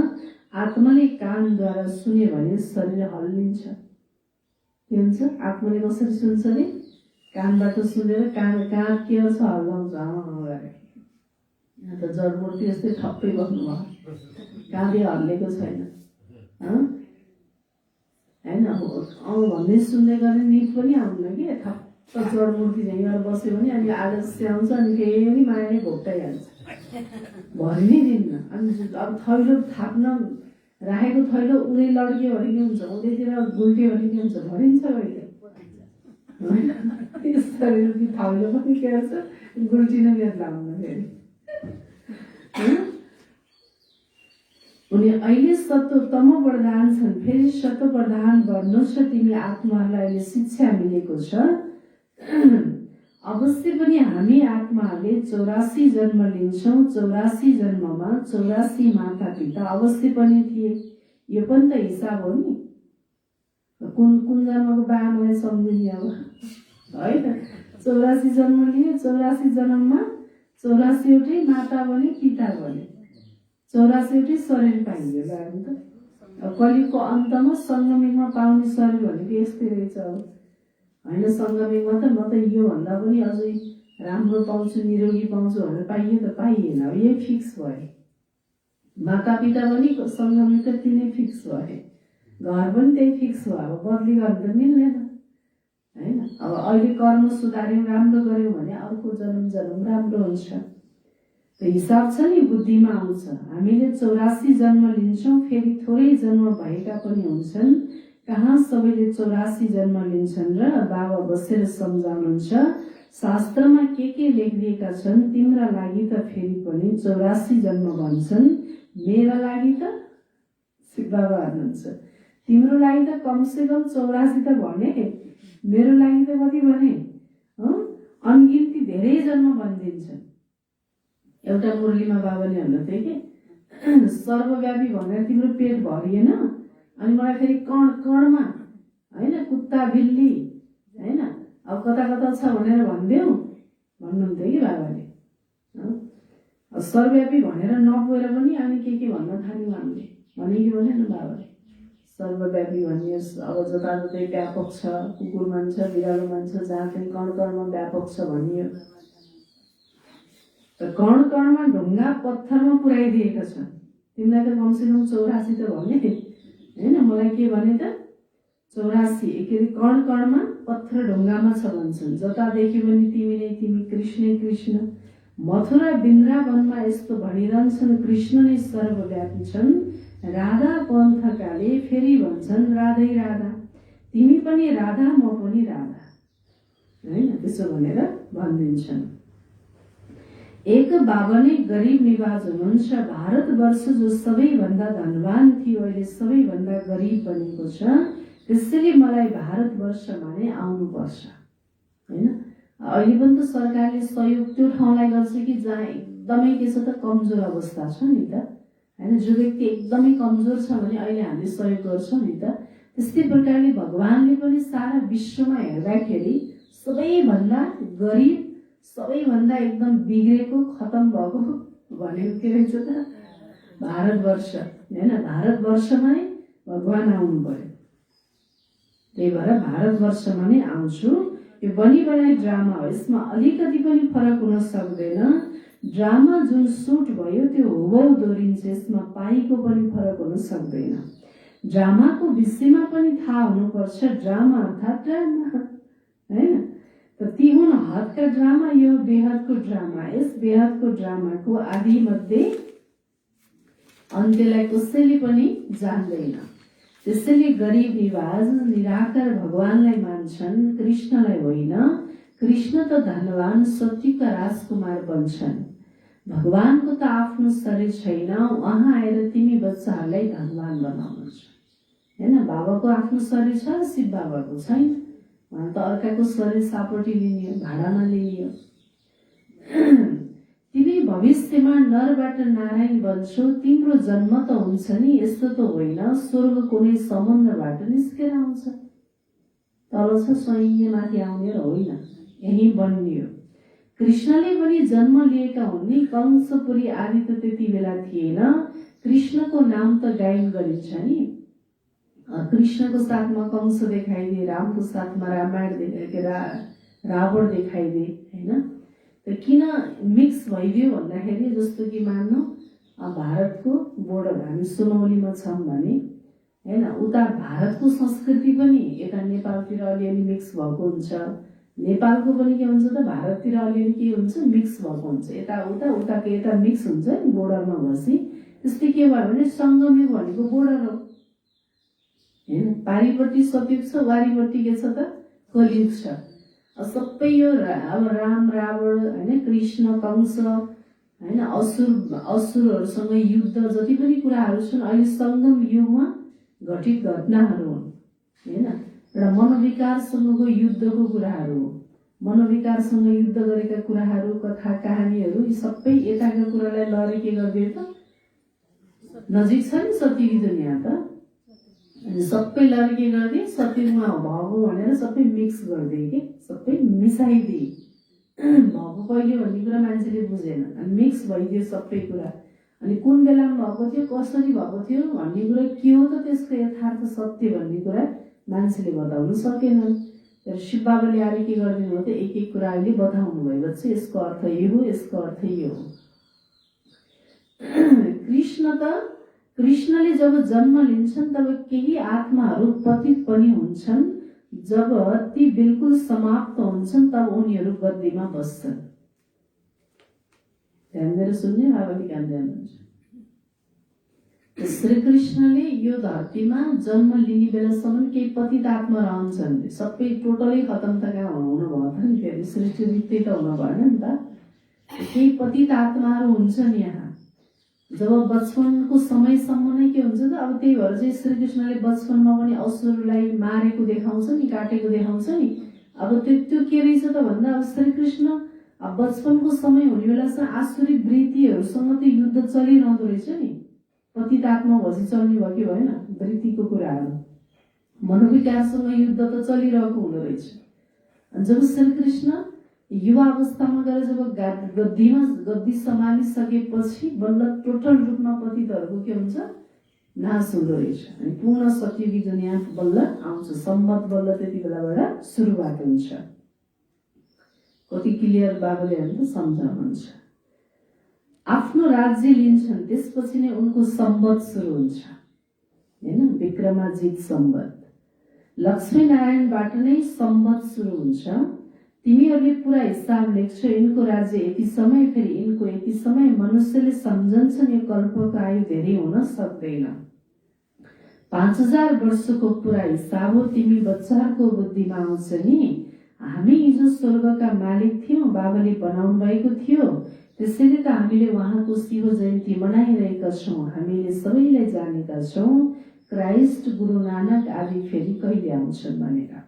आत्माले कानद्वारा सुन्यो भने शरीर हल्लिन्छ। के हुन्छ, आत्माले कसरी सुन्छ नि, कानबाट सुनेर कान के गर्छ, हल्लाउँछ। यहाँ त जडमूर्ति जस्तै ठप्पै बस्नुभयो, काँधे हल्लेको छैन हैन। भन्दै सुन्दै गर्ने निद पनि आउन्न कि, ठप्प जडमूर्ति झैँ गरेर बस्यो भने अनि आलस्य आउँछ, अनि फेरि माया नै भोक्टाइहाल्छ, भरि नै दिन्न। अनि अब थैलो थाप्न राखेको थैलो उदै लड्क्यो भने के हुन्छ, उदैतिर गुल्ट्यो भने के हुन्छ, भरिन्छ कहिले यसरी रूपी थैलो पनि के गर्छ, गुल्टिन बेला आउनु फेरि। उनी अहिले सत्व तम प्रधान छन्, फेरि सत्व प्रधान बन्नु छ। तिमी आत्माहरूलाई अहिले शिक्षा मिलेको छ। अवश्य पनि हामी आत्माहरूले 84 जन्म लिन्छौँ। 84 जन्ममा 84 माता पिता अवश्य पनि थिए। यो पनि त हिसाब हो नि, कुन जन्मको बाबालाई सम्झिने अब है त। 84 जन्म लिए, 84 जन्ममा 84वटै माता बने, पिता बने, 84वटै शरीर पाइयो जानु त। अब कलियुगको अन्तमा सङ्गमिकमा पाउने शरीर भनेको यस्तै रहेछ होइन। सङ्गमिकमा त म त यो भन्दा पनि अझै राम्रो पाउँछु, निरोगी पाउँछु भनेर पाइयो त पाइएन। अब यही फिक्स भयो। माता पिता पनि सङ्गमिक त तिनै फिक्स भयो, घर पनि त्यही फिक्स भयो। अब बदली गर्नु त मिल्दैन हैन। अब अहिले कर्म सुधार्यौँ, राम्रो गर्यौँ भने अर्को जन्म राम्रो हुन्छ। हिसाब छ नि, बुद्धिमा आउँछ। हामीले 84 जन्म लिन्छौँ, फेरि थोरै जन्म भएका पनि हुन्छन्। कहाँ सबैले 84 जन्म लिन्छन् र बाबा बसेर सम्झाउनुहुन्छ, शास्त्रमा के लेखिदिएका छन्, तिम्रा लागि त फेरि पनि 84 जन्म भन्छन्, मेरा लागि त शिव बाबा भन्नुहुन्छ तिम्रो लागि त कमसेकम 84 त भने, मेरो लागि त कति भने, अनगिन्ती धेरै जन्म भनिदिन्छन्। एउटा मुरलीमा बाबाले भन्नुहुन्थ्यो कि सर्वव्यापी भनेर तिम्रो पेट भरिएन, अनि मलाई फेरि कण कणमा होइन, कुत्ता बिल्ली होइन, अब कता कता छ भनेर भनिदेऊ भन्नुहुन्थ्यो कि बाबाले। सर्वव्यापी भनेर नपुगेर पनि अनि के भन्न थाल्यौँ हामीले, भने कि भनेन बाबाले, सर्वव्यापी भनियोस्। अब जताततै व्यापक छ, कुकुर मान्छ, बिरालो मान्छ, जहाँ चाहिँ कण कणमा व्यापक छ भनियो। कण कणमा ढुङ्गा पत्थरमा पुर्याइदिएका छन्, तिमीलाई त कमसेकम 84 त भने होइन। मलाई के भने त 84 के अरे कण कणमा पत्थर ढुङ्गामा छ भन्छन्। जता देख्यो भने तिमी नै तिमी, कृष्ण कृष्ण। मथुरा वृन्दावनमा यस्तो भनिरहन्छन्, कृष्ण नै सर्वव्यापी छन्। राधा पन्थकाले फेरि भन्छन्, राधै राधा, तिमी पनि राधा, म पनि राधा होइन, त्यसो भनेर भनिदिन्छन्। एक बाबा नै गरिब निवाज हुनुहुन्छ। भारतवर्ष जो सबैभन्दा धनवान थियो अहिले सबैभन्दा गरिब बनेको छ, त्यसैले मलाई भारतवर्षमा नै आउनुपर्छ होइन। अहिले पनि त सरकारले सहयोग त्यो ठाउँलाई गर्छ कि जहाँ एकदमै के छ त कमजोर अवस्था छ नि त होइन। जो व्यक्ति एकदमै कमजोर छ भने अहिले हामीले सहयोग गर्छौँ नि त। त्यस्तै प्रकारले भगवानले पनि सारा विश्वमा हेर्दाखेरि सबैभन्दा गरिब, सबैभन्दा एकदम बिग्रेको, खतम भएको भनेको के रहेछ त भारतवर्ष होइन। भारतवर्षमा नै भगवान आउनु पर्यो। त्यही भएर भारतवर्षमा नै आउँछु। यो बनी बनाई ड्रामा हो, यसमा अलिकति पनि फरक हुन सक्दैन। ड्रामा जुन सुट भयो त्यो हुबहु दोहोरिन्छ, यसमा पाइको पनि फरक हुन सक्दैन। ड्रामाको विषयमा पनि थाहा हुनुपर्छ, ड्रामा अर्थात् ड्रामा होइन। त ती हुन् हदका ड्रामा, यो बेहदको ड्रामा। यस बेहदको ड्रामाको आदि मध्ये अन्त्यलाई कसैले पनि जान्दैन। त्यसैले गरिब निवाज निराकार भगवानलाई मान्छन्, कृष्णलाई होइन। कृष्ण त धनवान सत्यका राजकुमार बन्छन्। भगवानको त आफ्नो शरीर छैन, उहाँ आएर तिमी बच्चाहरूलाई धनवान बनाउनुहुन्छ होइन। बाबाको आफ्नो शरीर छ, शिव बाबाको छैन। उहाँ त अर्काको शरीर सापटी लिने, भाडामा लिने। तिमी भविष्यमा नरबाट नारायण बन्छौ, तिम्रो जन्म त हुन्छ नि, यस्तो त होइन स्वर्ग कुनै समुद्रबाट निस्केर आउँछ, तल छ स्वयं माथि आउने र होइन, यही बन्ने हो। कृष्णले पनि जन्म लिएका हुन् नि। कंसपुरी आदि त त्यति बेला थिएन। कृष्णको नाम त गायन गरिन्छ नि। कृष्णको साथमा कंस देखाइदिए, रामको साथमा रामायण देखाइदिए, रावण देखाइदिए होइन। त किन मिक्स भइदियो भन्दाखेरि, जस्तो कि मान्नु भारतको बोर्डर हामी सुनौलीमा छौँ भने होइन, उता भारतको संस्कृति पनि यता नेपालतिर अलिअलि मिक्स भएको हुन्छ। नेपालको पनि के हुन्छ त भारततिर अलिअलि के हुन्छ मिक्स भएको हुन्छ। यता उता, उताको यता मिक्स हुन्छ नि बोर्डरमा बसी। त्यस्तै के भयो भने सङ्गमयुग भनेको बोर्डर हो होइन। पारिपट्टि सतयुग छ, वारिपट्टि के छ त कलियुग छ। सबै यो अब राम रावण होइन, कृष्ण कंस होइन, असुरहरूसँग युद्ध जति पनि कुराहरू छन् अहिले सङ्गम युगमा घटित घटनाहरू हुन् होइन। एउटा मनोविकारसँगको युद्धको कुराहरू हो। मनोविकारसँग युद्ध गरेका कुराहरू, कथा कहानीहरू, यी सबै यताका कुरालाई लरे के गरिदियो त नजिक छ नि सत्यकी दुनियाँ त। अनि सबै लरे के गरिदिए, सत्यमा भएको भनेर सबै मिक्स गरिदिए कि सबै मिसाइदिए। भएको कहिले भन्ने कुरा मान्छेले बुझेन, अनि मिक्स भइदियो सबै कुरा। अनि कुन बेलामा भएको थियो, कसरी भएको थियो भन्ने कुरा के हो त त्यसको यथार्थ सत्य भन्ने कुरा मान्छेले बताउन सकेनन्। तर शिव बाबाले आएर के गरिदिनु हो त एक एक कुरा अहिले बताउनु भयो, बच्चा यसको अर्थ यो हो, यसको अर्थ यो हो। कृष्णले जब जन्म लिन्छन् तब केही आत्माहरू पतित पनि हुन्छन्, जब ती बिल्कुल समाप्त हुन्छन् तब उनीहरू गद्दीमा बस्छन्। ध्यान दिएर सुन्ने, बाबाले ध्यान दिनुहुन्छ। श्रीकृष्णले यो धरतीमा जन्म लिने बेलासम्म केही पतित आत्मा रहन्छन्, सबै टोटलै खतम त कहाँ हुनु भयो त नि, फेरि सृष्टि रित्तै त हुनु भएन नि त। केही पतित आत्माहरू हुन्छन् यहाँ। जब बचपनको समयसम्म नै के हुन्छ त, अब त्यही भएर चाहिँ श्रीकृष्णले बचपनमा पनि असुरलाई मारेको देखाउँछ नि, काटेको देखाउँछ नि। अब त्यो के रहेछ त भन्दा, अब श्रीकृष्ण अब बचपनको समय हुने बेलासम्म आसुरी वृत्तिहरूसँग त्यो युद्ध चलिरहँदो रहेछ नि। पतित आत्मा भएपछि चल्ने भयो कि भएन, वृत्तिको कुराहरू मनोविकारसँग युद्ध त चलिरहेको हुँदो रहेछ। जब श्रीकृष्ण युवा अवस्थामा गएर जब गद्दी सम्हालिसकेपछि बल्ल टोटल रूपमा पतितहरूको के हुन्छ, नाश हुँदो रहेछ। अनि पूर्ण सत्ययुगी दुनियाँ बल्ल आउँछ, सम्मत बल्ल त्यति बेलाबाट सुरुवात हुन्छ। कति क्लियर बाबाले त सम्झाउनुहुन्छ। आफ्नो राज्य लिन्छन्, त्यसपछि नै उनको सम्बत सुरु हुन्छ, हैन, विक्रमाजित सम्बत। लक्ष्मीनारायणबाट नै सम्बत सुरु हुन्छ। तिमीहरूले पूरा हिसाब लेख्छौ, यिनको राज्य यति समय, फेरि यिनको यति समय। मनुष्यले सम्झन्छन् यो कल्पको आयु धेरै हुन सक्दैन। 5000 वर्षको पूरा हिसाब हो। तिमी बच्चाहरूको बुद्धिमा आउँछ नि, हामी हिजो स्वर्गका मालिक थियौँ, बाबाले बनाउनु भएको थियो, त्यसैले त हामीले उहाँको शिव जयन्ती मनाइरहेका छौँ। हामीले सबैलाई जानेका छौँ क्राइस्ट, गुरु नानक आदि फेरि कहिले आउँछन् भनेर।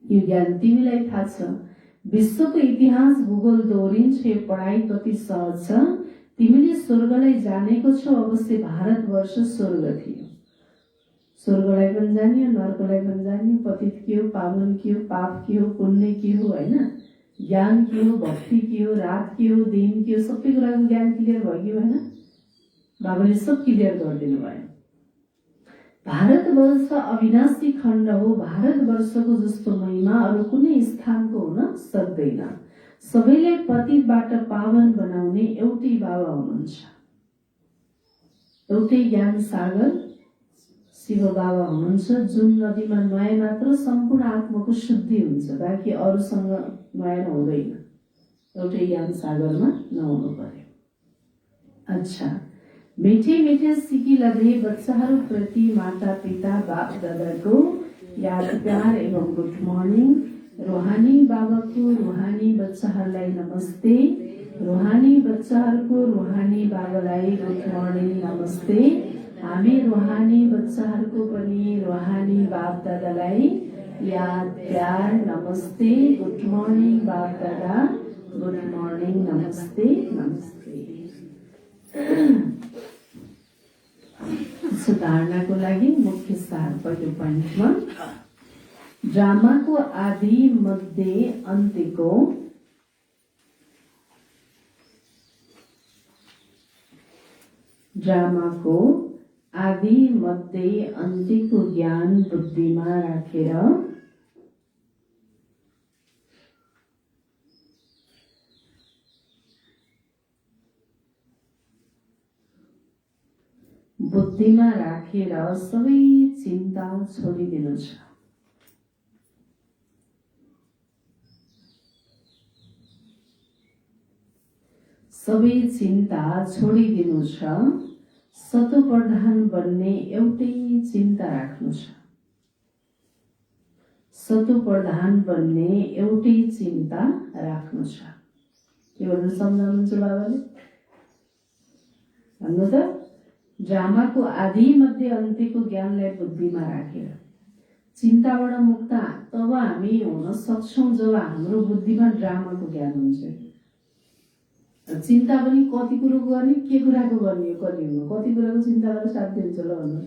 यो ज्ञान तिमीलाई थाहा छ। विश्वको इतिहास भूगोल दोहोरिन्छ, यो पढाइ कति सहज छ। तिमीले स्वर्गलाई जानेको छौ, अवश्य भारतवर्ष स्वर्ग थियो। स्वर्गलाई पनि जानियो, नर्कलाई पनि जानियो, पतित के हो, पावन के हो, पाप के हो, पुण्य के हो, होइन, ज्ञान के हो, भक्ति के हो, रात के हो, दिन के हो, सबै कुराको ज्ञान क्लियर भयो कि भएन? बाबाले सब क्लियर गरिदिनु भयो। भारतवर्ष अविनाशी खण्ड हो। भारतवर्षको जस्तो महिमा अरू कुनै स्थानको हुन सक्दैन। सबैलाई पतितबाट पावन बनाउने एउटै बाबा हुनुहुन्छ। एउटै ज्ञान सागर शिव बाबा हुनुहुन्छ, जुन नदीमा नुहाए मात्र सम्पूर्ण आत्माको शुद्धि हुन्छ, बाँकी अरूसँग नुहाएर हुँदैन। एउटै ज्ञान सागरमा नुहाउनु पर्यो। अच्छा, मीठे मीठे सिकी लगे बच्चाहरू प्रति माता पिता बाप दादाको याद प्यार एवं गुड मर्निङ। रूहानी बाबाको रूहानी बच्चाहरूलाई नमस्ते। रूहानी बच्चाहरूको रूहानी बाबालाई गुड मर्निङ नमस्ते। हामी रूहानी बच्चाहरूको पनि रूहानी बाप दादालाई याद प्यार नमस्ते। गुड मर्निङ बाप दादा, गुड मर्निङ, नमस्ते नमस्ते। सुधार्नको लागि मुख्य सार पहिलो पोइन्टमा, ड्रामाको आदि मध्य अन्त्यको ज्ञान बुद्धिमा राखेर सबै चिन्ता छोडिदिनु छ। सबै चिन्ता छोडिदिनु छ। सतोप्रधान बन्ने एउटै चिन्ता राख्नु छ। सतोप्रधान बन्ने एउटै चिन्ता राख्नु छ। के भन्नु सम्झाउनुहुन्छ बाबाले? भन्नु त। ड्रामाको आदि मध्य अन्त्यको ज्ञानलाई बुद्धिमा राखेर चिन्ताबाट मुक्त तब हामी हुन सक्छौँ जब हाम्रो बुद्धिमा ड्रामाको ज्ञान हुन्छ। चिन्ता पनि कति कुरो गर्ने, के कुराको गर्ने, कलियुगमा कति कुराको चिन्ता गरेर साध्य हुन्छ ल भन्नु।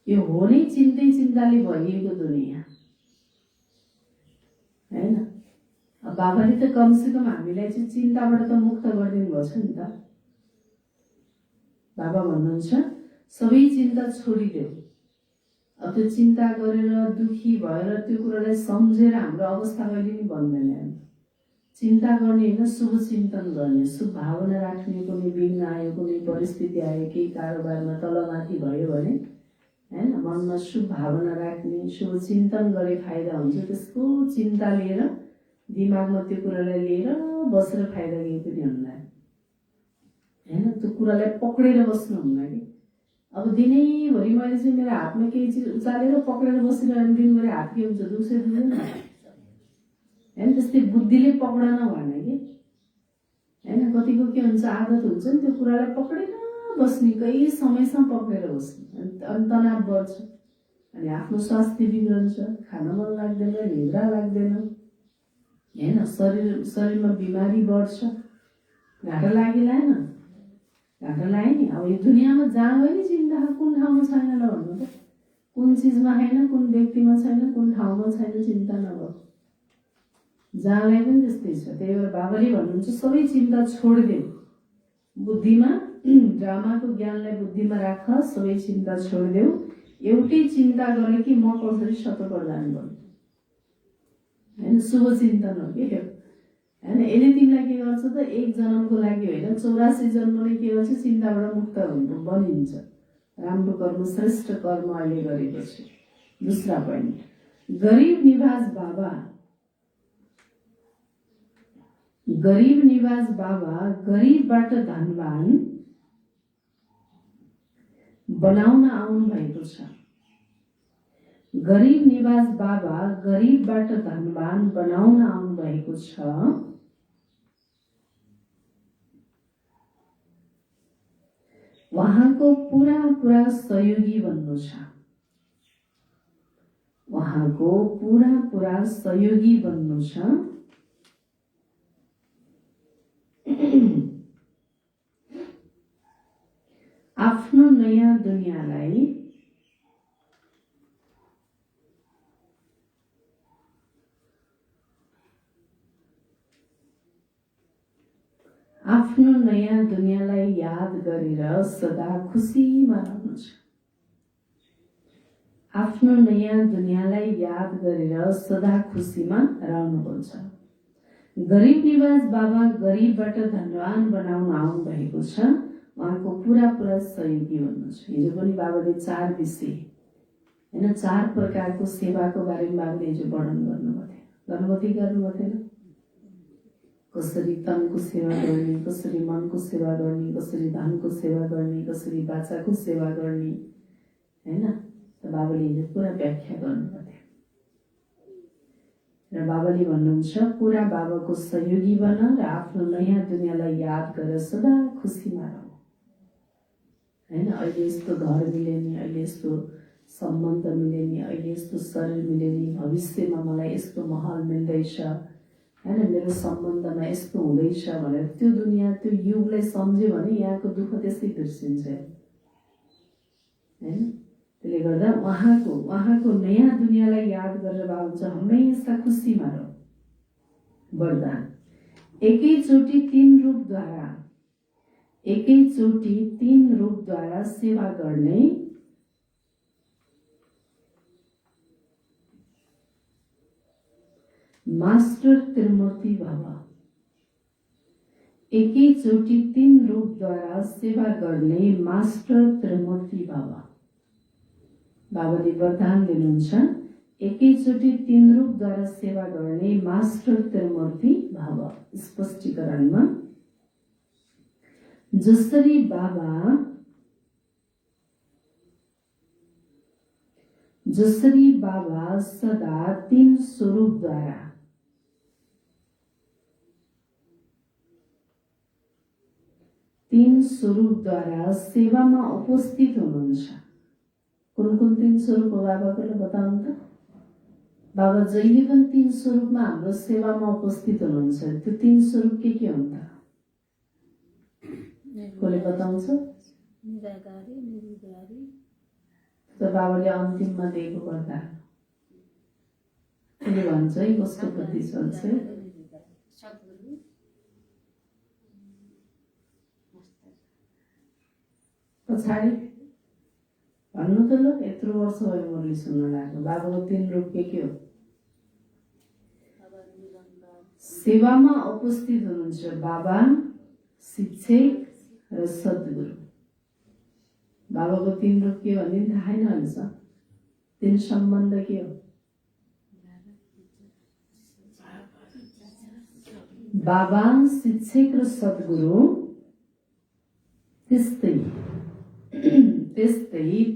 यो हो नै चिन्ताले भरिएको दुनियाँ, हैन? अब बाबाले त कमसेकम हामीलाई चाहिँ चिन्ताबाट त मुक्त गरिदिनु भएको छ नि त। बाबा भन्नुहुन्छ सबै चिन्ता छोडिदेऊ। अब त्यो चिन्ता गरेर दुखी भएर त्यो कुरालाई सम्झेर हाम्रो अवस्था कहिले पनि बन्दैन। चिन्ता गर्ने होइन, शुभ चिन्तन गर्ने, शुभ भावना राख्ने। कुनै विघ्न आयो, कुनै परिस्थिति आयो, केही कारोबारमा तलमाथि भयो भने हैन। मनमा शुभ भावना राख्ने, शुभ चिन्तन गरे फाइदा हुन्छ। त्यसको चिन्ता लिएर दिमागमा त्यो कुरालाई लिएर बसेर फाइदा केही पनि हुन्न हैन। त्यो कुरालाई पक्रेर बस्नु हुन्न कि अब दिनैभरि मैले चाहिँ मेरो हातमा केही चिज उचालेर पक्रेर बसिरहने दिनभरि हात के हुन्छ दुख्छ दुख्दैन हैन। त्यस्तै बुद्धिले पक्डन भएन कि हैन। कतिको के हुन्छ आदत हुन्छ नि त्यो कुरालाई पक्रेर बस्ने, कहीँ समयसम्म पक्रेर बस्ने, अनि तनाव बढ्छ, अनि आफ्नो स्वास्थ्य बिग्रन्छ, खान मन लाग्दैन, निद्रा लाग्दैन हैन। शरीरमा बिमारी बढ्छ। घाटा लागेला हैन, घाटा लाग्यो नि। अब यो दुनियाँमा जहाँ गयो नि चिन्ता कुन ठाउँमा छैन ल भन्नु त, कुन चिजमा छैन, कुन व्यक्तिमा छैन, कुन ठाउँमा छैन चिन्ता नगर, जहाँलाई पनि त्यस्तै छ। त्यही भएर बाबाले भन्नुहुन्छ सबै चिन्ता छोडिदेऊ, बुद्धिमा ड्रामाको ज्ञानलाई बुद्धिमा राख, सबै चिन्ता छोडिदेऊ, एउटै चिन्ता गरे कि म कसरी शतप्रधान बन्छु हैन। शुभ चिन्तन हो कि हैन। यसले तिमीलाई के गर्छ त, एक जन्मको लागि होइन 84 जन्मले के गर्छ, चिन्ताबाट मुक्त बनिन्छ। राम्रो कर्म, श्रेष्ठ कर्म अहिले गरेपछि। दूसरा पोइन्ट, गरीब निवास बाबा, गरीब निवास बाबा गरीबबाट धनवान बनाउन आउनु भएको छ। गरीब निवास बाबा गरीबबाट धनवान बनाउन आउनु भएको छ। उहाँको पुरा पुरा सहयोगी बन्नु छ, उहाँको पुरा पुरा सहयोगी बन्नु छ। आफ्नो नयाँ दुनियाँलाई आफ्नो नयाँ दुनियाँलाई याद गरेर सदा खुसीमा रहनु छ। आफ्नो नयाँ दुनियाँलाई याद गरेर सदा खुसीमा रहनुपर्छ। गरीब निवास बाबा गरीबबाट धनवान बनाउन आउनु भएको छ। उहाँको पुरा पुरा सहयोगी भन्नु छ। हिजो पनि बाबाले 4 विषय हैन, 4 प्रकारको सेवाको बारेमा बाबाले हिजो वर्णन गर्नुभएको थिएन। कसरी तनको सेवा गर्ने, कसरी मनको सेवा गर्ने, कसरी धनको सेवा गर्ने, कसरी बाचाको सेवा गर्ने हैन। त बाबाले हिजो पुरा व्याख्या गर्नुभएको थियो र बाबाले भन्नुहुन्छ पुरा बाबाको सहयोगी बन र आफ्नो नयाँ दुनियाँलाई याद गरेर सदा खुसीमा रह हैन। अहिले यस्तो घर मिलेनी, अहिले यस्तो सम्बन्ध मिलेनी, अहिले यस्तो शरीर मिलेनी, भविष्यमा मलाई यस्तो महल मिल्दैछ हैन, मेरो सम्बन्धमा यस्तो हुँदैछ भनेर त्यो दुनियाँ त्यो युगलाई सम्झ्यो भने यहाँको दुःख त्यसै बिर्सिन्छ हैन। त्यसले गर्दा उहाँको नयाँ दुनियाँलाई याद गरेर बाबा हमेशा खुसीमा रह। वरदान, एकैचोटि 3 रूपद्वारा सेवा गर्ने मास्टर त्रिमूर्ति भव। एकैचोटि 3 रूपद्वारा सेवा गर्ने मास्टर त्रिमूर्ति भव। बाबाले वरदान दिनुहुन्छ एकैचोटि 3 रूपद्वारा सेवा गर्ने मास्टर त्रिमूर्ति भव। स्पष्टीकरणमा, जसरी बाबा सदा 3 स्वरूपद्वारा सेवामा उपस्थित हुनुहुन्छ। कुन 3 स्वरूप हो बाबाको बताउनु त। बाबा जहिले पनि 3 स्वरूपमा हाम्रो सेवामा उपस्थित हुनुहुन्छ। त्यो 3 स्वरूप के हुन् त? कसले बताउँछ? निराकारी, निर्विकारी। त बाबाले अन्तिममा दिएको वरदान के भन्छ है, कसको प्रति चल्छ? पछाडि भन्नु त ल, यत्रो वर्ष भयो मुरली सुन्न लाग्यो। बाबाको 3 रूप के हो? सेवामा उपस्थित हुनुहुन्छ बाबा, शिक्षक र सद्गुरु। बाबाको 3 रूप के भन्ने थाहा छैन अहिलेसम्म। 3 सम्बन्ध के हो? बाबा, शिक्षक र सद्गुरु। त्यस्तै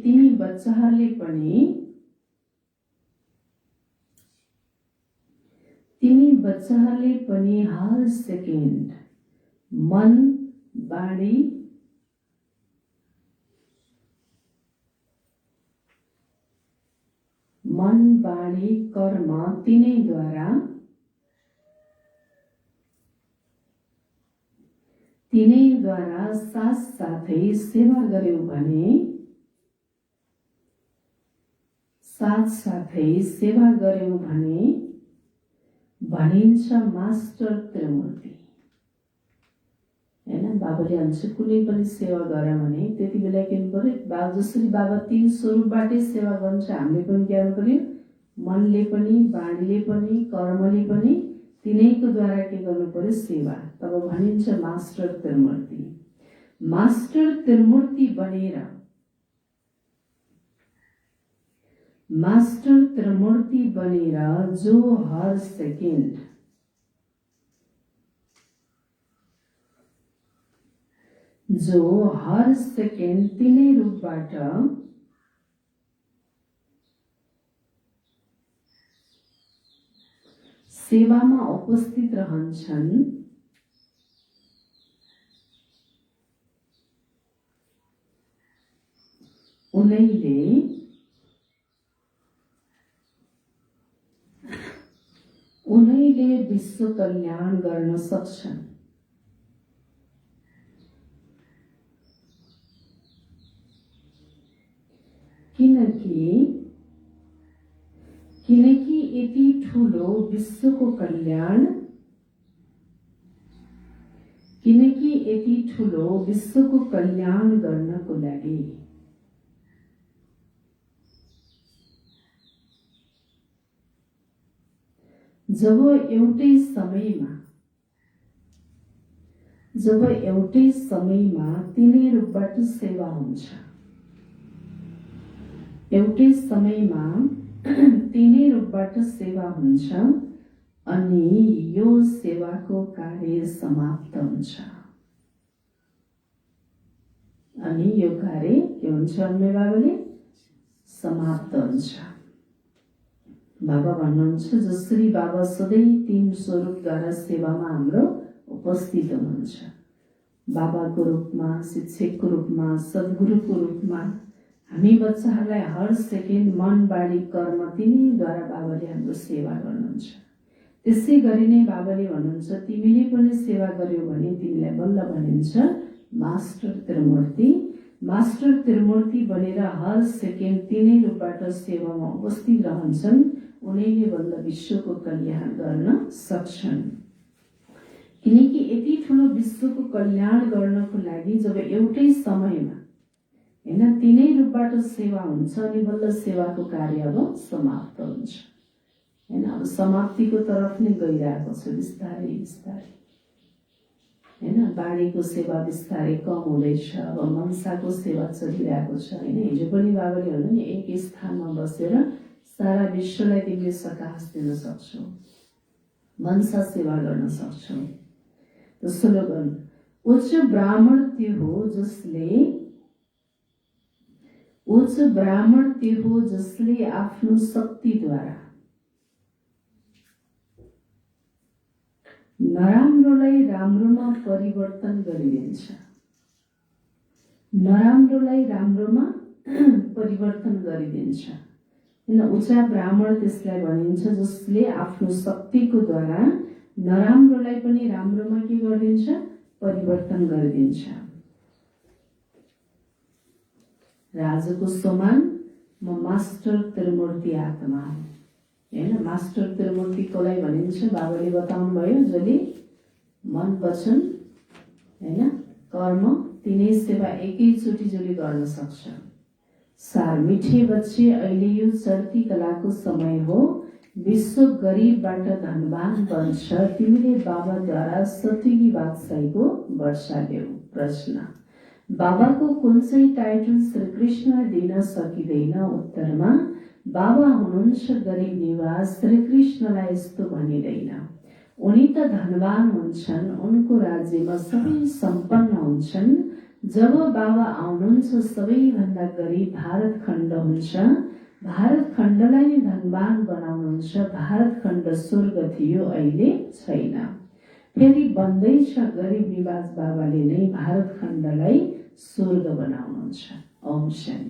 तिमी बच्चाहरूले पनि हर सेकेन्ड मन, बाणी, कर्म तिनैद्वारा साथसाथै सेवा गर्यौ भने भनिन्छ मास्टर त्रिमूर्ति। हैन, बाबाले भन्छ कुनै पनि सेवा गर भने त्यति बेला के गर्नु पर्यो? जसरी बाबा 3 स्वरूपबाटै सेवा गर्नुहुन्छ, हामीले पनि के गर्नु पर्यो? मनले पनि, बाणीले पनि, कर्मले पनि तिनैको द्वारा के गर्नु पर्यो? सेवा। तब भनिन्छ मास्टर त्रिमूर्ति। मास्टर त्रिमूर्ति बनेर जो हर सेकेन्ड तिनै रूपबाट सेवामा उपस्थित रहन्छन्, उनैले विश्व कल्याण गर्न सक्छन्। किनकि यति ठुलो विश्वको कल्याण गर्नको लागि जब एउटै समयमा तिनै रूपबाट सेवा हुन्छ, अनि यो सेवाको कार्य समाप्त हुन्छ। अनि यो कार्य के हुन्छ भन्ने बाबाले? समाप्त हुन्छ। बाबा भन्नुहुन्छ जसरी बाबा सधैँ 3 स्वरूपद्वारा सेवामा हाम्रो उपस्थित हुनुहुन्छ, बाबाको रूपमा, शिक्षकको रूपमा, सद्गुरुको रूपमा हामी बच्चाहरूलाई हर सेकेन्ड मन, बाणी, कर्म तिनैद्वारा बाबाले हाम्रो सेवा गर्नुहुन्छ। त्यसै गरी नै बाबाले भन्नुहुन्छ तिमीले पनि सेवा गर्यौ भने तिमीलाई बल्ल भनिन्छ मास्टर त्रिमूर्ति। मास्टर त्रिमूर्ति बनेर हर सेकेन्ड तिनै रूपबाट सेवामा उपस्थित रहन्छन्, उनैले बल्ल विश्वको कल्याण गर्न सक्छन्। किनकि यति ठुलो विश्वको कल्याण गर्नको लागि जब एउटै समयमा हैन तिनै रूपबाट सेवा हुन्छ, अनि बल्ल सेवाको कार्य अब समाप्त हुन्छ। हैन, अब समाप्तिको तर्फ नै गइरहेको छ बिस्तारै बिस्तारै। हैन, बाणीको सेवा बिस्तारै कम हुँदैछ, अब मनसाको सेवा चलिरहेको छ। हैन, हिजो पनि बाबाले भन्नु नि एक स्थानमा बसेर सारा विश्वलाई तिमीले सकाश दिन सक्छौ, मनसा सेवा गर्न सक्छौ। त स्लोगन उच्च ब्राह्मण त्यो हो जसले आफ्नो शक्तिद्वारा नराम्रोलाई राम्रोमा परिवर्तन गरिदिन्छ। उच्च ब्राह्मण त्यसलाई भनिन्छ जसले आफ्नो शक्तिको द्वारा नराम्रोलाई पनि राम्रोमा के गरिदिन्छ? परिवर्तन गरिदिन्छ। राजाको समान म मास्टर त्रिमूर्ति आत्मा हुँ। हैन, मास्टर त्रिमूर्ति कोलाई भनिन्छ? बाबाले बताउनु भयो जसले मन, वचन हैन कर्म तिनै सेवा एकैचोटि जसले गर्न सक्छ। सार मिठे बच्चे, अहिले यो चढती कलाको समय हो। विश्व गरीबबाट धनवान बन्छ। तिमीले बाबाद्वारा सत्युगी बादशाहीको वर्षा ल्याऊ। प्रश्न बाबाको कुन चाहिँ टाइटल श्रीकृष्णलाई दिन सकिँदैन? उत्तरमा बाबा हुनुहुन्छ गरिब निवास, श्रीकृष्णलाई यस्तो भनिँदैन। उनी त धनवान हुन्छन्, उनको राज्यमा सबै सम्पन्न हुन्छन्। जब बाबा आउनुहुन्छ सबैभन्दा गरिब भारत खण्ड हुन्छ, भारत खण्डलाई नै धनवान बनाउनुहुन्छ। भारत खण्ड स्वर्ग थियो, अहिले छैन, फेरि बन्दैछ। गरिब निवास बाबाले नै भारत खण्डलाई स्वर्ग बनाउनुहुन्छ। ओम शान्ति।